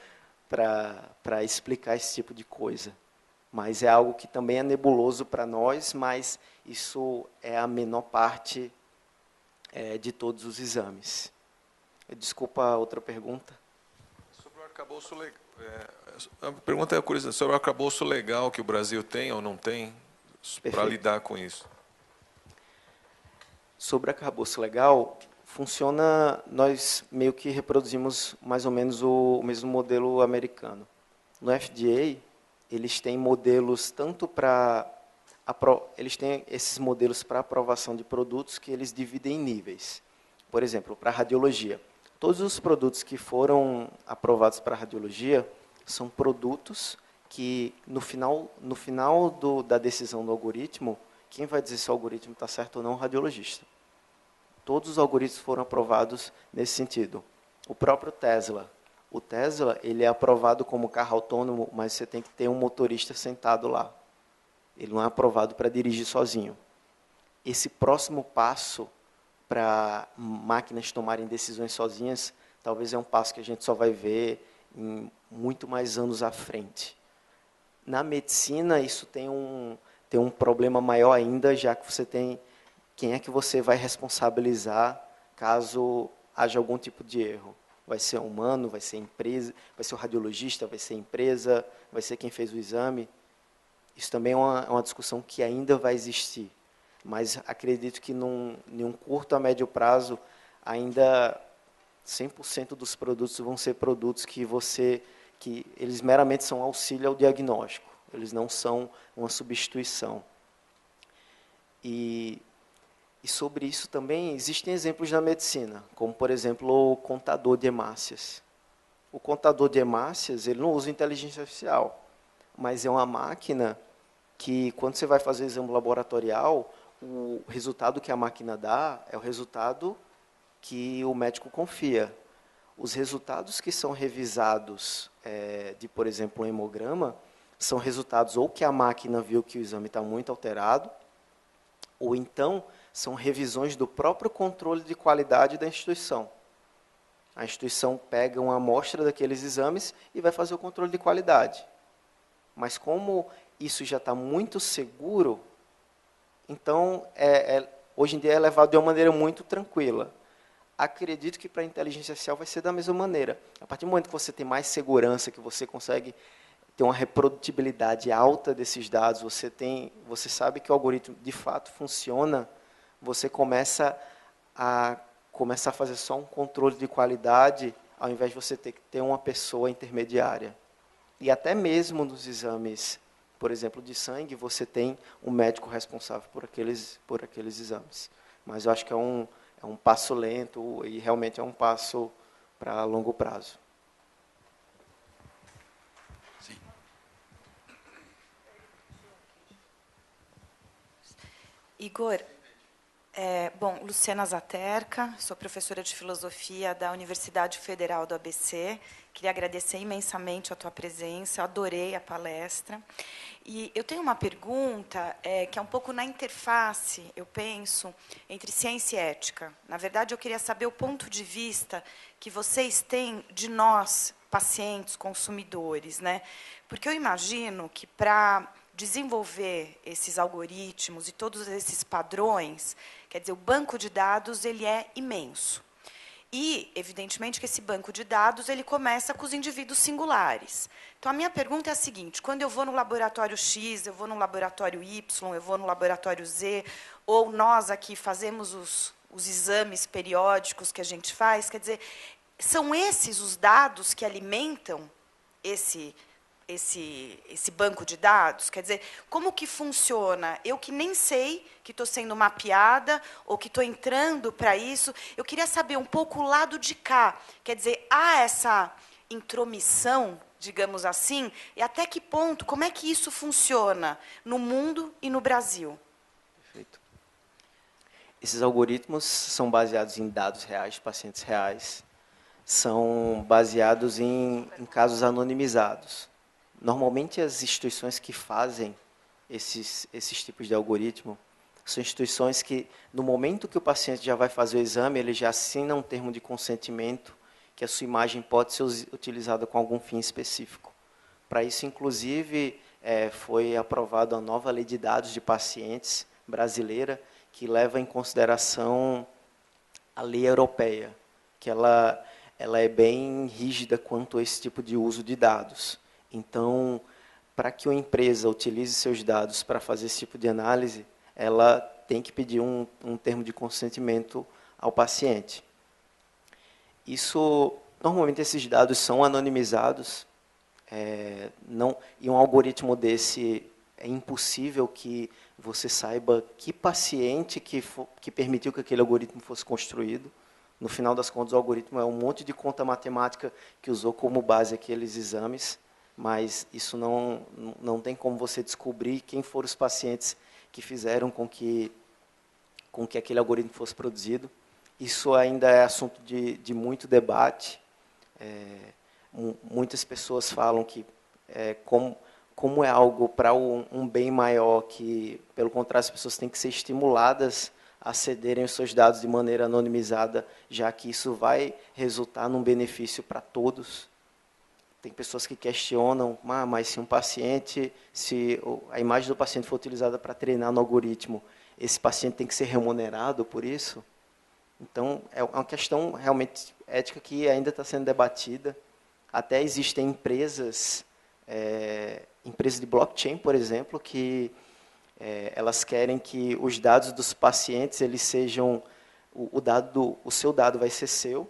para explicar esse tipo de coisa. Mas é algo que também é nebuloso para nós, mas isso é a menor parte de todos os exames. Desculpa a outra pergunta. Sobre o arcabouço legal. A pergunta é curiosa, sobre o arcabouço legal que o Brasil tem ou não tem para lidar com isso. Sobre o arcabouço legal, funciona, nós meio que reproduzimos mais ou menos o mesmo modelo americano. No FDA, eles têm modelos tanto eles têm esses modelos para aprovação de produtos que eles dividem em níveis. Por exemplo, para radiologia, todos os produtos que foram aprovados para radiologia são produtos que, no final da decisão do algoritmo, quem vai dizer se o algoritmo está certo ou não é o radiologista. Todos os algoritmos foram aprovados nesse sentido. O próprio Tesla. O Tesla ele é aprovado como carro autônomo, mas você tem que ter um motorista sentado lá. Ele não é aprovado para dirigir sozinho. Esse próximo passo para máquinas tomarem decisões sozinhas, talvez é um passo que a gente só vai ver em muito mais anos à frente. Na medicina, isso tem um problema maior ainda, já que você tem quem é que você vai responsabilizar caso haja algum tipo de erro. Vai ser humano, vai ser empresa, vai ser o radiologista, vai ser a empresa, vai ser quem fez o exame. Isso também é uma discussão que ainda vai existir. Mas acredito que em um curto a médio prazo, ainda 100% dos produtos vão ser produtos que eles meramente são auxílio ao diagnóstico. Eles não são uma substituição. E sobre isso também existem exemplos na medicina, como, por exemplo, o contador de hemácias. O contador de hemácias ele não usa inteligência artificial, mas é uma máquina que, quando você vai fazer exame laboratorial, o resultado que a máquina dá é o resultado que o médico confia. Os resultados que são revisados de, por exemplo, um hemograma, são resultados ou que a máquina viu que o exame está muito alterado, ou então são revisões do próprio controle de qualidade da instituição. A instituição pega uma amostra daqueles exames e vai fazer o controle de qualidade. Mas como isso já está muito seguro, então hoje em dia é levado de uma maneira muito tranquila. Acredito que para a inteligência artificial vai ser da mesma maneira. A partir do momento que você tem mais segurança, que você consegue ter uma reprodutibilidade alta desses dados, você sabe que o algoritmo de fato funciona, você começa a fazer só um controle de qualidade, ao invés de você ter que ter uma pessoa intermediária. E até mesmo nos exames, por exemplo, de sangue, você tem um médico responsável por aqueles exames. Mas eu acho que é um passo lento e realmente é um passo para longo prazo. Sim. Igor, bom, Luciana Zaterka, sou professora de filosofia da Universidade Federal do ABC. Queria agradecer imensamente a tua presença, eu adorei a palestra. E eu tenho uma pergunta que é um pouco na interface, eu penso, entre ciência e ética. Na verdade, eu queria saber o ponto de vista que vocês têm de nós, pacientes, consumidores, né? Porque eu imagino que para desenvolver esses algoritmos e todos esses padrões, quer dizer, o banco de dados ele é imenso. E, evidentemente, que esse banco de dados ele começa com os indivíduos singulares. Então, a minha pergunta é a seguinte: quando eu vou no laboratório X, eu vou no laboratório Y, eu vou no laboratório Z, ou nós aqui fazemos os exames periódicos que a gente faz, quer dizer, são esses os dados que alimentam esse banco de dados? Quer dizer, como que funciona? Eu que nem sei, que estou sendo mapeada, ou que estou entrando para isso, eu queria saber um pouco o lado de cá. Quer dizer, há essa intromissão, digamos assim, e até que ponto, como é que isso funciona no mundo e no Brasil? Perfeito. Esses algoritmos são baseados em dados reais, de pacientes reais, são baseados em casos anonimizados. Normalmente, as instituições que fazem esses tipos de algoritmo são instituições que, no momento que o paciente já vai fazer o exame, ele já assina um termo de consentimento que a sua imagem pode ser utilizada com algum fim específico. Para isso, inclusive, foi aprovada a nova lei de dados de pacientes brasileira, que leva em consideração a lei europeia, que ela é bem rígida quanto a esse tipo de uso de dados. Então, para que uma empresa utilize seus dados para fazer esse tipo de análise, ela tem que pedir um termo de consentimento ao paciente. Normalmente, esses dados são anonimizados, e um algoritmo desse é impossível que você saiba que paciente que permitiu que aquele algoritmo fosse construído. No final das contas, o algoritmo é um monte de conta matemática que usou como base aqueles exames, mas isso não tem como você descobrir quem foram os pacientes que fizeram com que aquele algoritmo fosse produzido. Isso ainda é assunto de muito debate. Muitas pessoas falam que, como é algo para um bem maior, que, pelo contrário, as pessoas têm que ser estimuladas a cederem os seus dados de maneira anonimizada, já que isso vai resultar num benefício para todos. Tem pessoas que questionam, mas se a imagem do paciente for utilizada para treinar no algoritmo, esse paciente tem que ser remunerado por isso? Então, é uma questão realmente ética que ainda está sendo debatida. Até existem empresas de blockchain, por exemplo, que elas querem que os dados dos pacientes eles sejam o seu dado vai ser seu.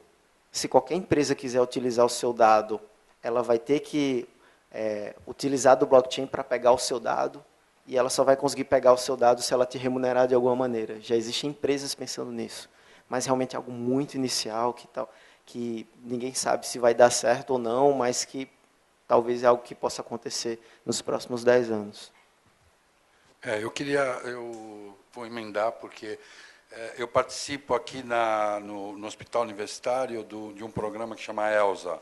Se qualquer empresa quiser utilizar o seu dado, ela vai ter que utilizar do blockchain para pegar o seu dado, e ela só vai conseguir pegar o seu dado se ela te remunerar de alguma maneira. Já existem empresas pensando nisso, mas realmente é algo muito inicial, que ninguém sabe se vai dar certo ou não, mas que talvez é algo que possa acontecer nos próximos 10 anos. Eu vou emendar, porque eu participo aqui no Hospital Universitário de um programa que chama ELSA,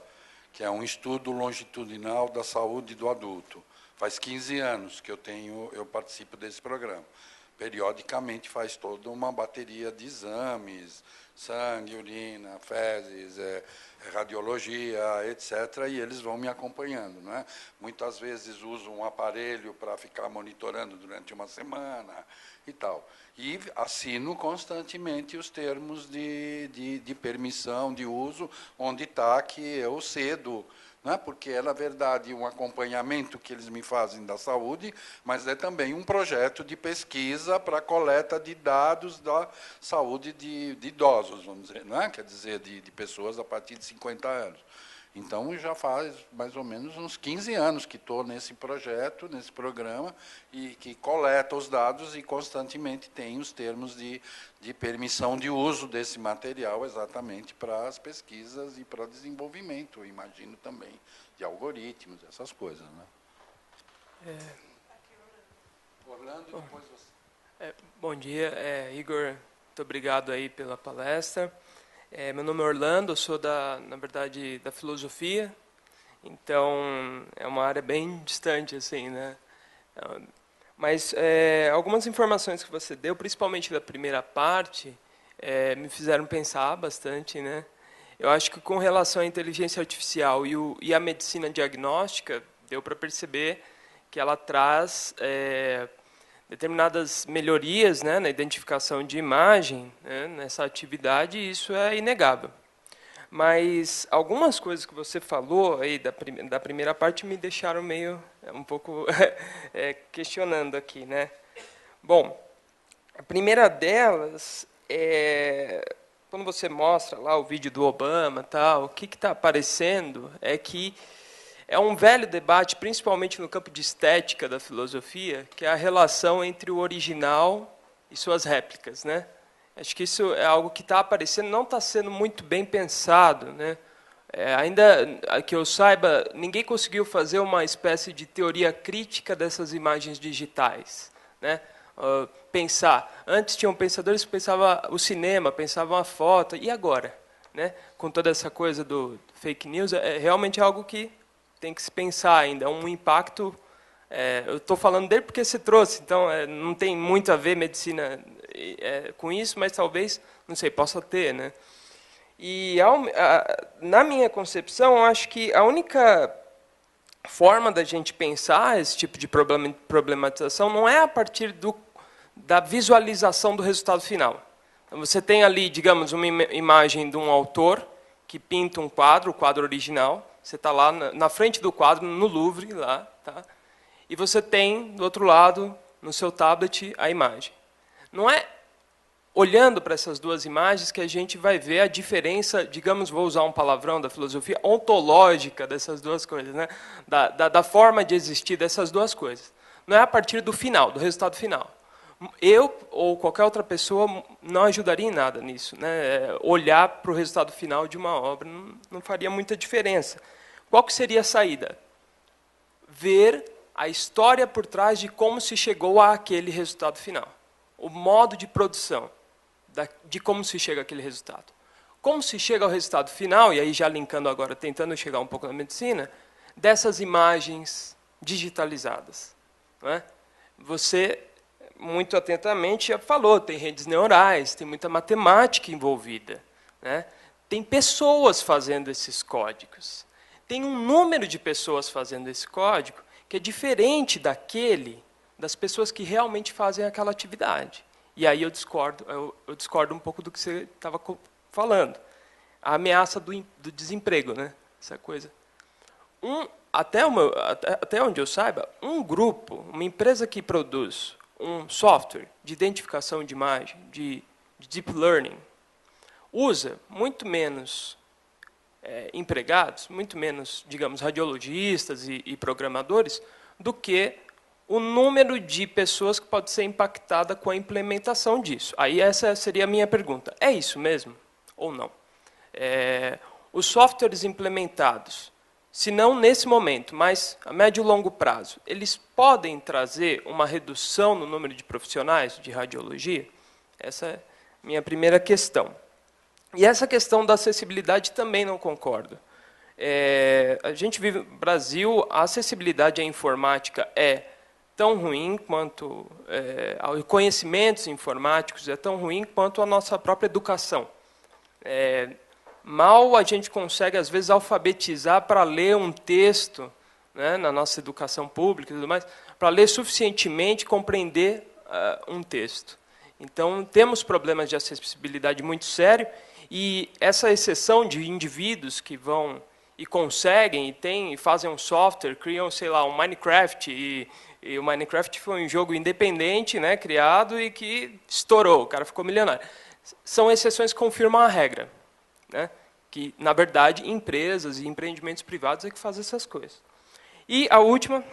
que é um estudo longitudinal da saúde do adulto. Faz 15 anos que eu participo desse programa. Periodicamente faz toda uma bateria de exames, sangue, urina, fezes, radiologia, etc., e eles vão me acompanhando, não é? Muitas vezes uso um aparelho para ficar monitorando durante uma semana e tal. E assino constantemente os termos de permissão de uso, onde está que eu cedo, né? Porque é, na verdade, um acompanhamento que eles me fazem da saúde, mas é também um projeto de pesquisa para a coleta de dados da saúde de idosos, vamos dizer, né? Quer dizer, de pessoas a partir de 50 anos. Então, já faz mais ou menos uns 15 anos que estou nesse projeto, nesse programa, e que coleta os dados e constantemente tem os termos de permissão de uso desse material exatamente para as pesquisas e para o desenvolvimento, eu imagino também, de algoritmos, essas coisas, né? Orlando, depois você. Bom dia, Igor, muito obrigado aí pela palestra. Meu nome é Orlando, eu sou, na verdade, da filosofia, então é uma área bem distante, assim, né? Mas algumas informações que você deu, principalmente da primeira parte, me fizeram pensar bastante, né? Eu acho que com relação à inteligência artificial e a medicina diagnóstica, deu para perceber que ela traz determinadas melhorias, né, na identificação de imagem, né, nessa atividade, e isso é inegável. Mas algumas coisas que você falou aí da primeira parte me deixaram meio um pouco questionando aqui, né? Bom, a primeira delas é quando você mostra lá o vídeo do Obama, tal, o que está aparecendo é que é um velho debate, principalmente no campo de estética da filosofia, que é a relação entre o original e suas réplicas, né? Acho que isso é algo que está aparecendo, não está sendo muito bem pensado, né? Ainda que eu saiba, ninguém conseguiu fazer uma espécie de teoria crítica dessas imagens digitais, né? Pensar. Antes tinham pensadores que pensavam o cinema, pensavam a foto, e agora, né? Com toda essa coisa do fake news, é realmente algo que tem que se pensar ainda. É um impacto. Eu estou falando dele porque você trouxe, então não tem muito a ver medicina com isso, mas talvez, não sei, possa ter, né? E na minha concepção, eu acho que a única forma da gente pensar esse tipo de problematização não é a partir da visualização do resultado final. Então, você tem ali, digamos, uma imagem de um autor que pinta um quadro, o quadro original. Você está lá na frente do quadro, no Louvre, lá, tá? E você tem, do outro lado, no seu tablet, a imagem. Não é olhando para essas duas imagens que a gente vai ver a diferença, digamos, vou usar um palavrão da filosofia, ontológica dessas duas coisas, né? Da forma de existir dessas duas coisas. Não é a partir do final, do resultado final. Eu ou qualquer outra pessoa não ajudaria em nada nisso, né? Olhar para o resultado final de uma obra não faria muita diferença. Qual que seria a saída? Ver a história por trás de como se chegou àquele resultado final. O modo de produção, de como se chega àquele resultado. Como se chega ao resultado final, e aí já linkando agora, tentando chegar um pouco na medicina, dessas imagens digitalizadas. Não é? Você, muito atentamente, já falou, tem redes neurais, tem muita matemática envolvida. Né? Tem pessoas fazendo esses códigos. Tem um número de pessoas fazendo esse código que é diferente daquele das pessoas que realmente fazem aquela atividade. E aí eu discordo um pouco do que você estava falando. A ameaça do desemprego, né? Essa coisa. Até onde eu saiba, um grupo, uma empresa que produz um software de identificação de imagem, de deep learning, usa muito menos empregados, muito menos, digamos, radiologistas e programadores, do que o número de pessoas que pode ser impactada com a implementação disso. Aí essa seria a minha pergunta. É isso mesmo ou não? Os softwares implementados, se não nesse momento, mas a médio e longo prazo, eles podem trazer uma redução no número de profissionais de radiologia? Essa é a minha primeira questão. E essa questão da acessibilidade também não concordo. A gente vive no Brasil, a acessibilidade à informática é tão ruim quanto conhecimentos informáticos é tão ruim quanto a nossa própria educação. Mal a gente consegue, às vezes, alfabetizar para ler um texto, né, na nossa educação pública e tudo mais, para ler suficientemente, compreender um texto. Então, temos problemas de acessibilidade muito sérios, e essa exceção de indivíduos que vão e conseguem, e fazem um software, criam, sei lá, um Minecraft, e o Minecraft foi um jogo independente, né, criado, e que estourou, o cara ficou milionário. São exceções que confirmam a regra. Né, que, na verdade, empresas e empreendimentos privados é que fazem essas coisas. E a última,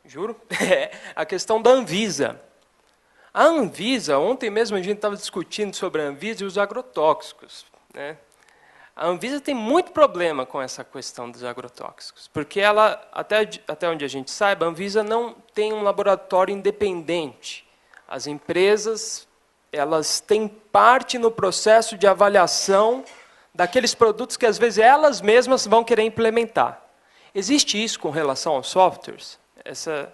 juro, é a questão da Anvisa. A Anvisa, ontem mesmo a gente estava discutindo sobre a Anvisa e os agrotóxicos. Né? A Anvisa tem muito problema com essa questão dos agrotóxicos, porque ela, até onde a gente saiba, a Anvisa não tem um laboratório independente. As empresas, elas têm parte no processo de avaliação daqueles produtos que, às vezes, elas mesmas vão querer implementar. Existe isso com relação aos softwares? Essa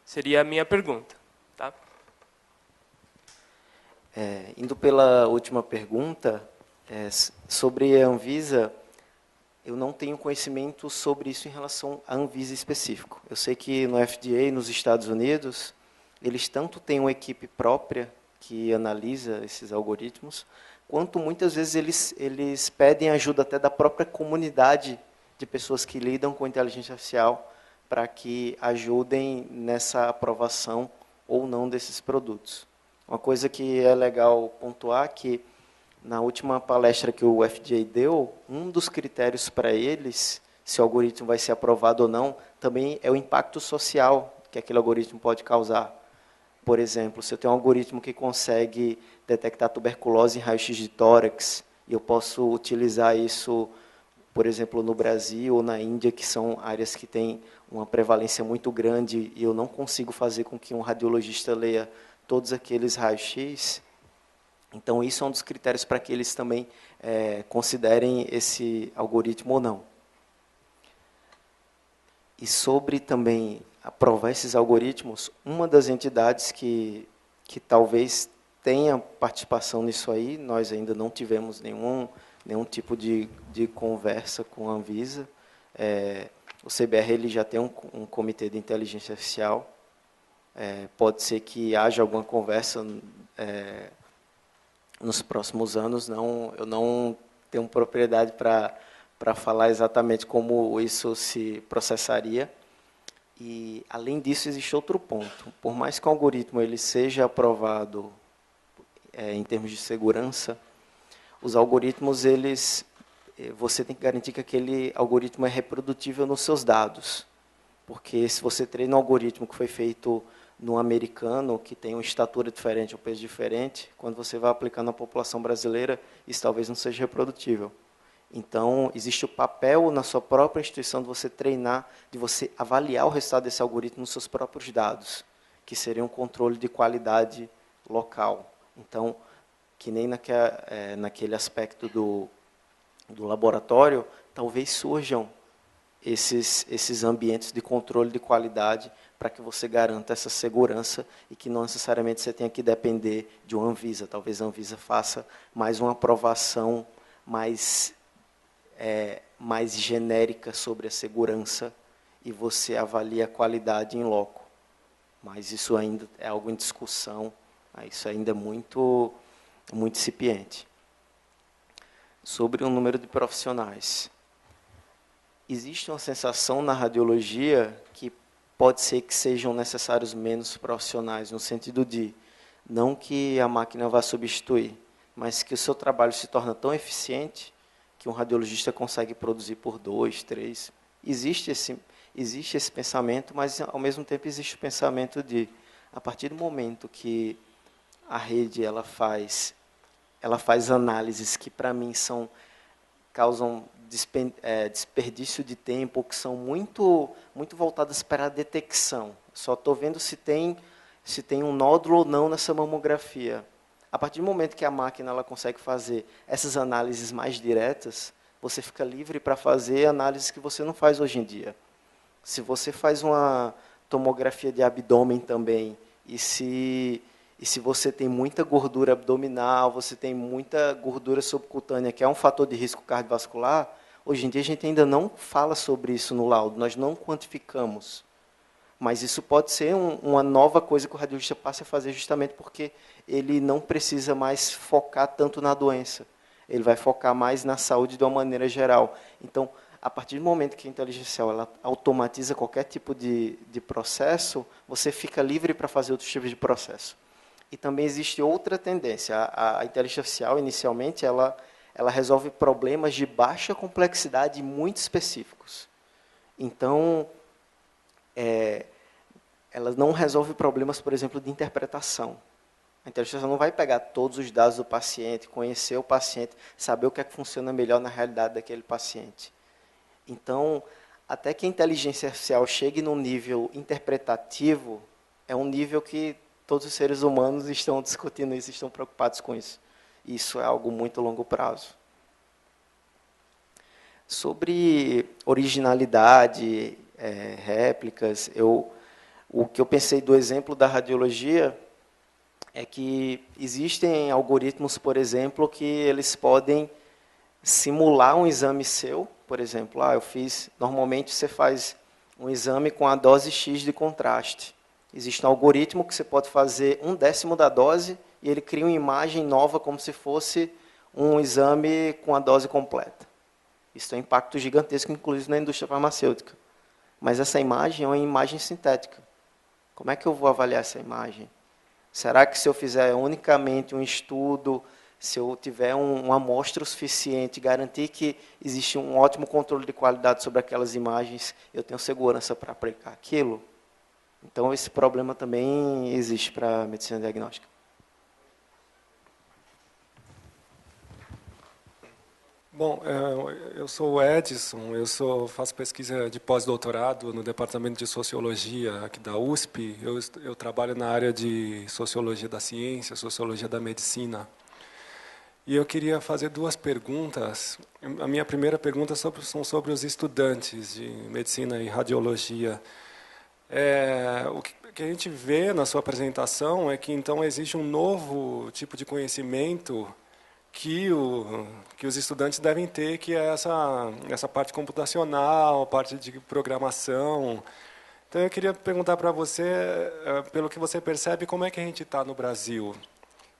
seria a minha pergunta. Tá? Indo pela última pergunta, sobre a Anvisa, eu não tenho conhecimento sobre isso em relação à Anvisa específico. Eu sei que no FDA, nos Estados Unidos, eles tanto têm uma equipe própria que analisa esses algoritmos, quanto muitas vezes eles pedem ajuda até da própria comunidade de pessoas que lidam com inteligência artificial para que ajudem nessa aprovação ou não desses produtos. Uma coisa que é legal pontuar é que, na última palestra que o FDA deu, um dos critérios para eles, se o algoritmo vai ser aprovado ou não, também é o impacto social que aquele algoritmo pode causar. Por exemplo, se eu tenho um algoritmo que consegue detectar tuberculose em raio-x de tórax, e eu posso utilizar isso, por exemplo, no Brasil ou na Índia, que são áreas que têm uma prevalência muito grande, e eu não consigo fazer com que um radiologista leia todos aqueles raios-x, então isso é um dos critérios para que eles também considerem esse algoritmo ou não. E sobre também aprovar esses algoritmos, uma das entidades que talvez tenha participação nisso aí, nós ainda não tivemos nenhum tipo de conversa com a Anvisa. O CBR ele já tem um comitê de inteligência artificial. Pode ser que haja alguma conversa nos próximos anos. Eu não tenho propriedade para falar exatamente como isso se processaria. E, além disso, existe outro ponto. Por mais que o algoritmo ele seja aprovado em termos de segurança, os algoritmos, você tem que garantir que aquele algoritmo é reprodutível nos seus dados. Porque se você treina um algoritmo que foi feito no americano, que tem uma estatura diferente, um peso diferente, quando você vai aplicar na população brasileira, isso talvez não seja reprodutível. Então, existe o papel na sua própria instituição de você treinar, de você avaliar o resultado desse algoritmo nos seus próprios dados, que seria um controle de qualidade local. Então, que nem naquele aspecto do laboratório, talvez surjam esses ambientes de controle de qualidade para que você garanta essa segurança e que não necessariamente você tenha que depender de uma Anvisa. Talvez a Anvisa faça mais uma aprovação mais genérica sobre a segurança e você avalia a qualidade em loco. Mas isso ainda é algo em discussão, isso ainda é muito incipiente. Sobre o número de profissionais. Existe uma sensação na radiologia que pode ser que sejam necessários menos profissionais, no sentido de, não que a máquina vá substituir, mas que o seu trabalho se torna tão eficiente que um radiologista consegue produzir por 2, 3. Existe esse pensamento, mas, ao mesmo tempo, existe o pensamento de, a partir do momento que a rede ela faz análises que, para mim, causam desperdício de tempo, que são muito voltadas para a detecção. Só estou vendo se tem um nódulo ou não nessa mamografia. A partir do momento que a máquina ela consegue fazer essas análises mais diretas, você fica livre para fazer análises que você não faz hoje em dia. Se você faz uma tomografia de abdômen também, e se você tem muita gordura abdominal, você tem muita gordura subcutânea, que é um fator de risco cardiovascular, hoje em dia a gente ainda não fala sobre isso no laudo, nós não quantificamos. Mas isso pode ser uma nova coisa que o radiologista passe a fazer justamente porque ele não precisa mais focar tanto na doença. Ele vai focar mais na saúde de uma maneira geral. Então, a partir do momento que a inteligência artificial ela automatiza qualquer tipo de processo, você fica livre para fazer outros tipos de processo. E também existe outra tendência. A inteligência artificial, inicialmente, ela resolve problemas de baixa complexidade muito específicos. Então, ela não resolve problemas, por exemplo, de interpretação. A inteligência artificial não vai pegar todos os dados do paciente, conhecer o paciente, saber o que é que funciona melhor na realidade daquele paciente. Então, até que a inteligência artificial chegue num nível interpretativo, é um nível que todos os seres humanos estão discutindo isso, estão preocupados com isso. Isso é algo muito a longo prazo. Sobre originalidade, réplicas, o que eu pensei do exemplo da radiologia é que existem algoritmos, por exemplo, que eles podem simular um exame seu. Por exemplo, normalmente você faz um exame com a dose X de contraste. Existe um algoritmo que você pode fazer 1/10 da dose e ele cria uma imagem nova como se fosse um exame com a dose completa. Isso tem um impacto gigantesco, inclusive na indústria farmacêutica. Mas essa imagem é uma imagem sintética. Como é que eu vou avaliar essa imagem? Será que se eu fizer unicamente um estudo, se eu tiver uma amostra suficiente, garantir que existe um ótimo controle de qualidade sobre aquelas imagens, eu tenho segurança para aplicar aquilo? Então, esse problema também existe para a medicina diagnóstica. Bom, eu sou o Edson, faço pesquisa de pós-doutorado no Departamento de Sociologia aqui da USP. Eu trabalho na área de Sociologia da Ciência, Sociologia da Medicina. E eu queria fazer duas perguntas. A minha primeira pergunta são sobre os estudantes de Medicina e Radiologia. O que a gente vê na sua apresentação é que, então, existe um novo tipo de conhecimento que os estudantes devem ter, que é essa parte computacional, parte de programação. Então, eu queria perguntar para você, pelo que você percebe, como é que a gente está no Brasil?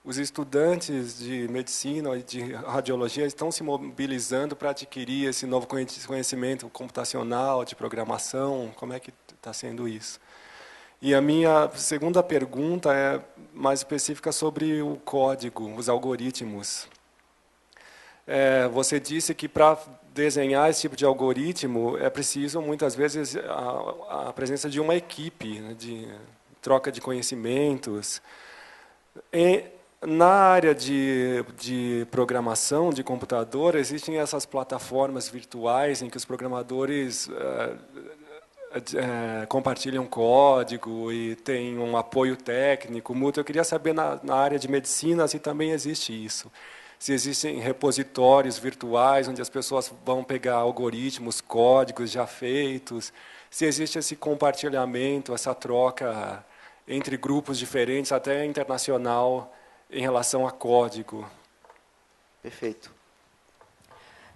Os estudantes de medicina e de radiologia estão se mobilizando para adquirir esse novo conhecimento computacional, de programação? Como é que está sendo isso? E a minha segunda pergunta é mais específica sobre o código, os algoritmos. Você disse que para desenhar esse tipo de algoritmo é preciso, muitas vezes, a presença de uma equipe, né, de troca de conhecimentos. Na área de programação, de computador, existem essas plataformas virtuais em que os programadores compartilham código e tem um apoio técnico mútuo. Eu queria saber, na área de medicina, se também existe isso. Se existem repositórios virtuais onde as pessoas vão pegar algoritmos, códigos já feitos, se existe esse compartilhamento, essa troca entre grupos diferentes, até internacional, em relação a código. Perfeito.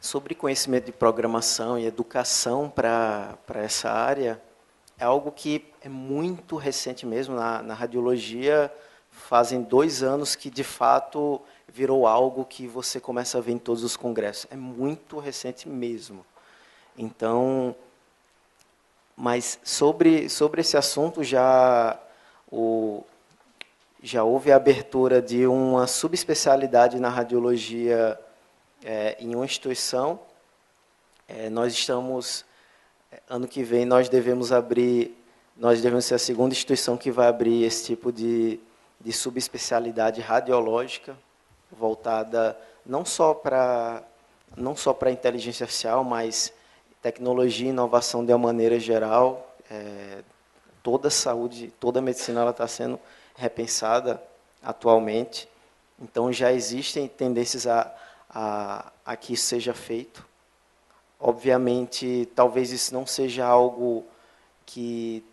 Sobre conhecimento de programação e educação para essa área, é algo que é muito recente mesmo. Na radiologia, fazem 2 anos que, de fato, virou algo que você começa a ver em todos os congressos. É muito recente mesmo. Então, mas sobre esse assunto, já houve a abertura de uma subespecialidade na radiologia em uma instituição. Nós estamos, ano que vem, nós devemos ser a segunda instituição que vai abrir esse tipo de subespecialidade radiológica, voltada não só para inteligência artificial, mas tecnologia e inovação de uma maneira geral. Toda a saúde, toda a medicina está sendo repensada atualmente. Então, já existem tendências a que isso seja feito. Obviamente, talvez isso não seja algo que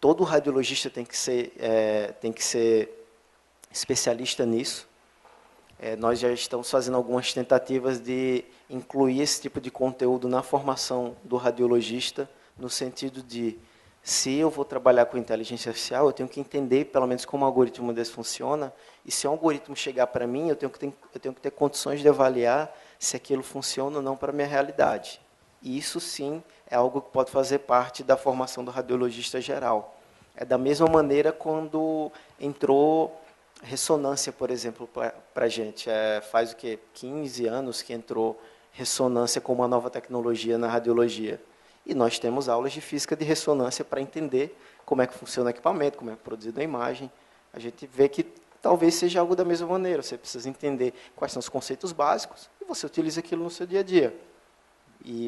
todo radiologista tem que ser especialista nisso. Nós já estamos fazendo algumas tentativas de incluir esse tipo de conteúdo na formação do radiologista, no sentido de, se eu vou trabalhar com inteligência artificial, eu tenho que entender pelo menos como o algoritmo desse funciona, e se um algoritmo chegar para mim, eu tenho que ter condições de avaliar se aquilo funciona ou não para a minha realidade. E isso, sim, é algo que pode fazer parte da formação do radiologista geral. É da mesma maneira quando entrou ressonância, por exemplo, para a gente. Faz o quê? 15 anos que entrou ressonância como uma nova tecnologia na radiologia. E nós temos aulas de física de ressonância para entender como é que funciona o equipamento, como é produzida a imagem. A gente vê que talvez seja algo da mesma maneira. Você precisa entender quais são os conceitos básicos e você utiliza aquilo no seu dia a dia.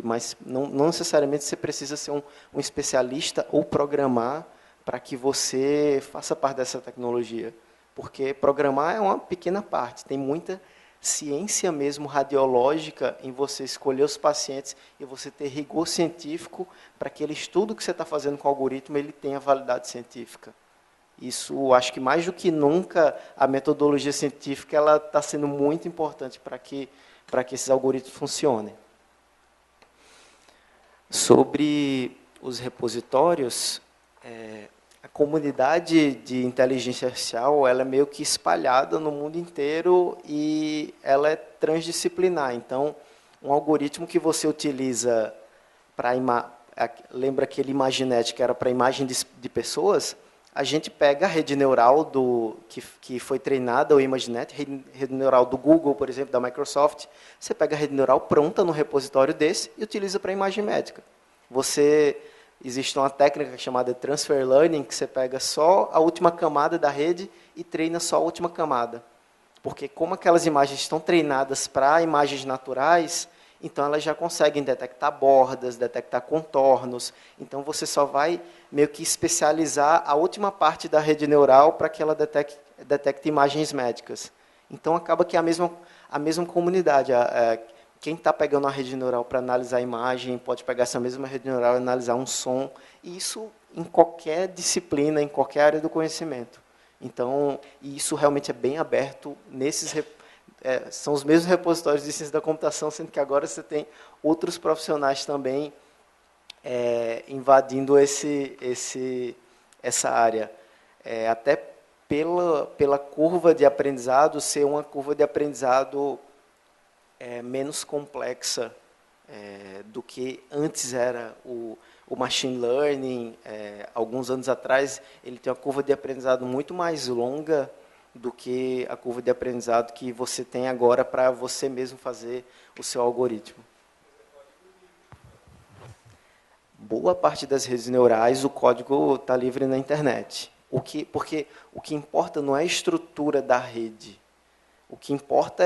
Mas não necessariamente você precisa ser um especialista ou programar para que você faça parte dessa tecnologia. Porque programar é uma pequena parte. Tem muita ciência mesmo radiológica em você escolher os pacientes e você ter rigor científico para aquele estudo que você está fazendo com o algoritmo, ele tenha validade científica. Isso, acho que mais do que nunca, a metodologia científica ela está sendo muito importante para que esses algoritmos funcionem. Sobre os repositórios, comunidade de inteligência artificial, ela é meio que espalhada no mundo inteiro e ela é transdisciplinar. Então, um algoritmo que você utiliza para lembra aquele Imaginet que era para imagem de pessoas, a gente pega a rede neural que foi treinada, o Imaginet, rede neural do Google, por exemplo, da Microsoft, você pega a rede neural pronta no repositório desse e utiliza para imagem médica. Existe uma técnica chamada Transfer Learning, que você pega só a última camada da rede e treina só a última camada. Porque como aquelas imagens estão treinadas para imagens naturais, então elas já conseguem detectar bordas, detectar contornos. Então você só vai meio que especializar a última parte da rede neural para que ela detecte imagens médicas. Então acaba que é a mesma comunidade. Quem está pegando a rede neural para analisar a imagem pode pegar essa mesma rede neural e analisar um som. E isso em qualquer disciplina, em qualquer área do conhecimento. Então, isso realmente é bem aberto são os mesmos repositórios de ciência da computação, sendo que agora você tem outros profissionais também invadindo essa área. Até pela curva de aprendizado ser uma curva de aprendizado menos complexa do que antes era o machine learning. Alguns anos atrás, ele tem uma curva de aprendizado muito mais longa do que a curva de aprendizado que você tem agora para você mesmo fazer o seu algoritmo. Boa parte das redes neurais, o código está livre na internet. Porque o que importa não é a estrutura da rede. O que importa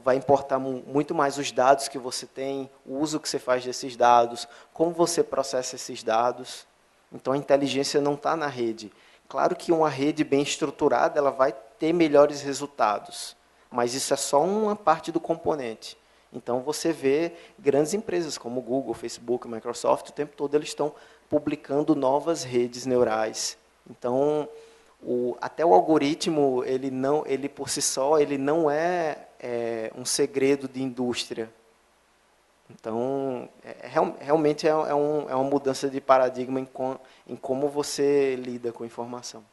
vai importar muito mais os dados que você tem, o uso que você faz desses dados, como você processa esses dados. Então, a inteligência não está na rede. Claro que uma rede bem estruturada ela vai ter melhores resultados, mas isso é só uma parte do componente. Então, você vê grandes empresas como Google, Facebook, Microsoft, o tempo todo eles estão publicando novas redes neurais. Então, até o algoritmo, ele por si só, ele não é um segredo de indústria. Então, realmente é uma mudança de paradigma em como você lida com a informação.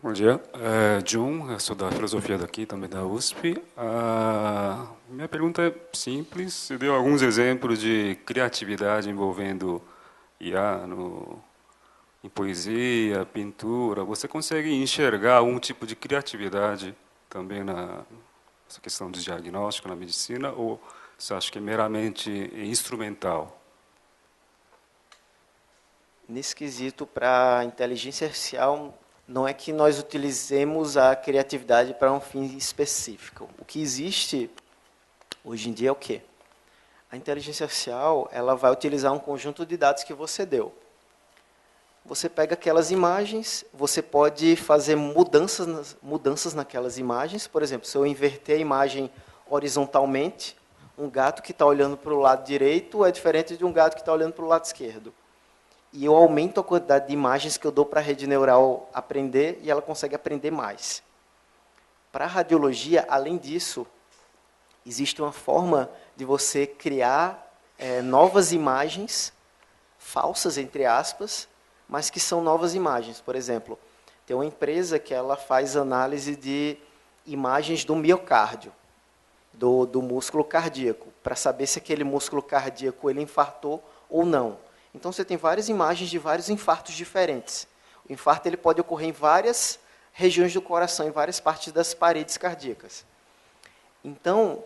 Bom dia, John, eu sou da filosofia daqui, também da USP. Minha pergunta é simples, você deu alguns exemplos de criatividade envolvendo IA em poesia, pintura. Você consegue enxergar algum tipo de criatividade também nessa questão de diagnóstico na medicina, ou você acha que é meramente instrumental? Nesse quesito, para a inteligência artificial, não é que nós utilizemos a criatividade para um fim específico. O que existe hoje em dia é o quê? A inteligência artificial ela vai utilizar um conjunto de dados que você deu. Você pega aquelas imagens, você pode fazer mudanças naquelas imagens. Por exemplo, se eu inverter a imagem horizontalmente, um gato que está olhando para o lado direito é diferente de um gato que está olhando para o lado esquerdo. E eu aumento a quantidade de imagens que eu dou para a rede neural aprender e ela consegue aprender mais. Para a radiologia, além disso, existe uma forma de você criar novas imagens, falsas, entre aspas, mas que são novas imagens. Por exemplo, tem uma empresa que ela faz análise de imagens do miocárdio, do músculo cardíaco, para saber se aquele músculo cardíaco ele infartou ou não. Então, você tem várias imagens de vários infartos diferentes. O infarto ele pode ocorrer em várias regiões do coração, em várias partes das paredes cardíacas. Então,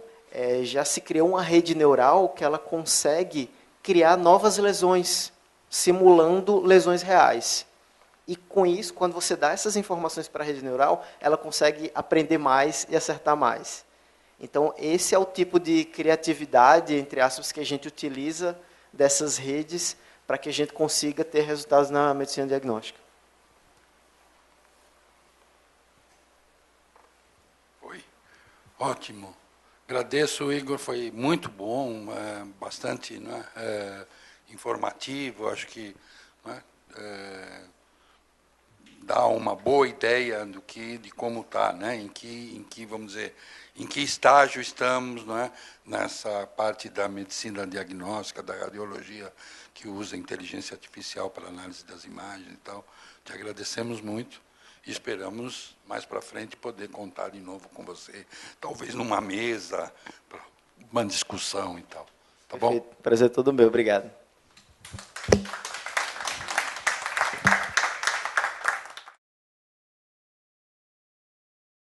já se criou uma rede neural que ela consegue criar novas lesões, simulando lesões reais. E, com isso, quando você dá essas informações para a rede neural, ela consegue aprender mais e acertar mais. Então, esse é o tipo de criatividade, entre aspas, que a gente utiliza dessas redes para que a gente consiga ter resultados na medicina diagnóstica. Oi. Ótimo. Agradeço, Igor, foi muito bom, bastante informativo, acho que dá uma boa ideia de como está, né? Em que vamos dizer, em que estágio estamos, não é? Nessa parte da medicina diagnóstica, da radiologia, que usa inteligência artificial para análise das imagens e tal. Te agradecemos muito e esperamos, mais para frente, poder contar de novo com você, talvez numa mesa, uma discussão e tal. Tá bom? Perfeito. Prazer todo meu. Obrigado.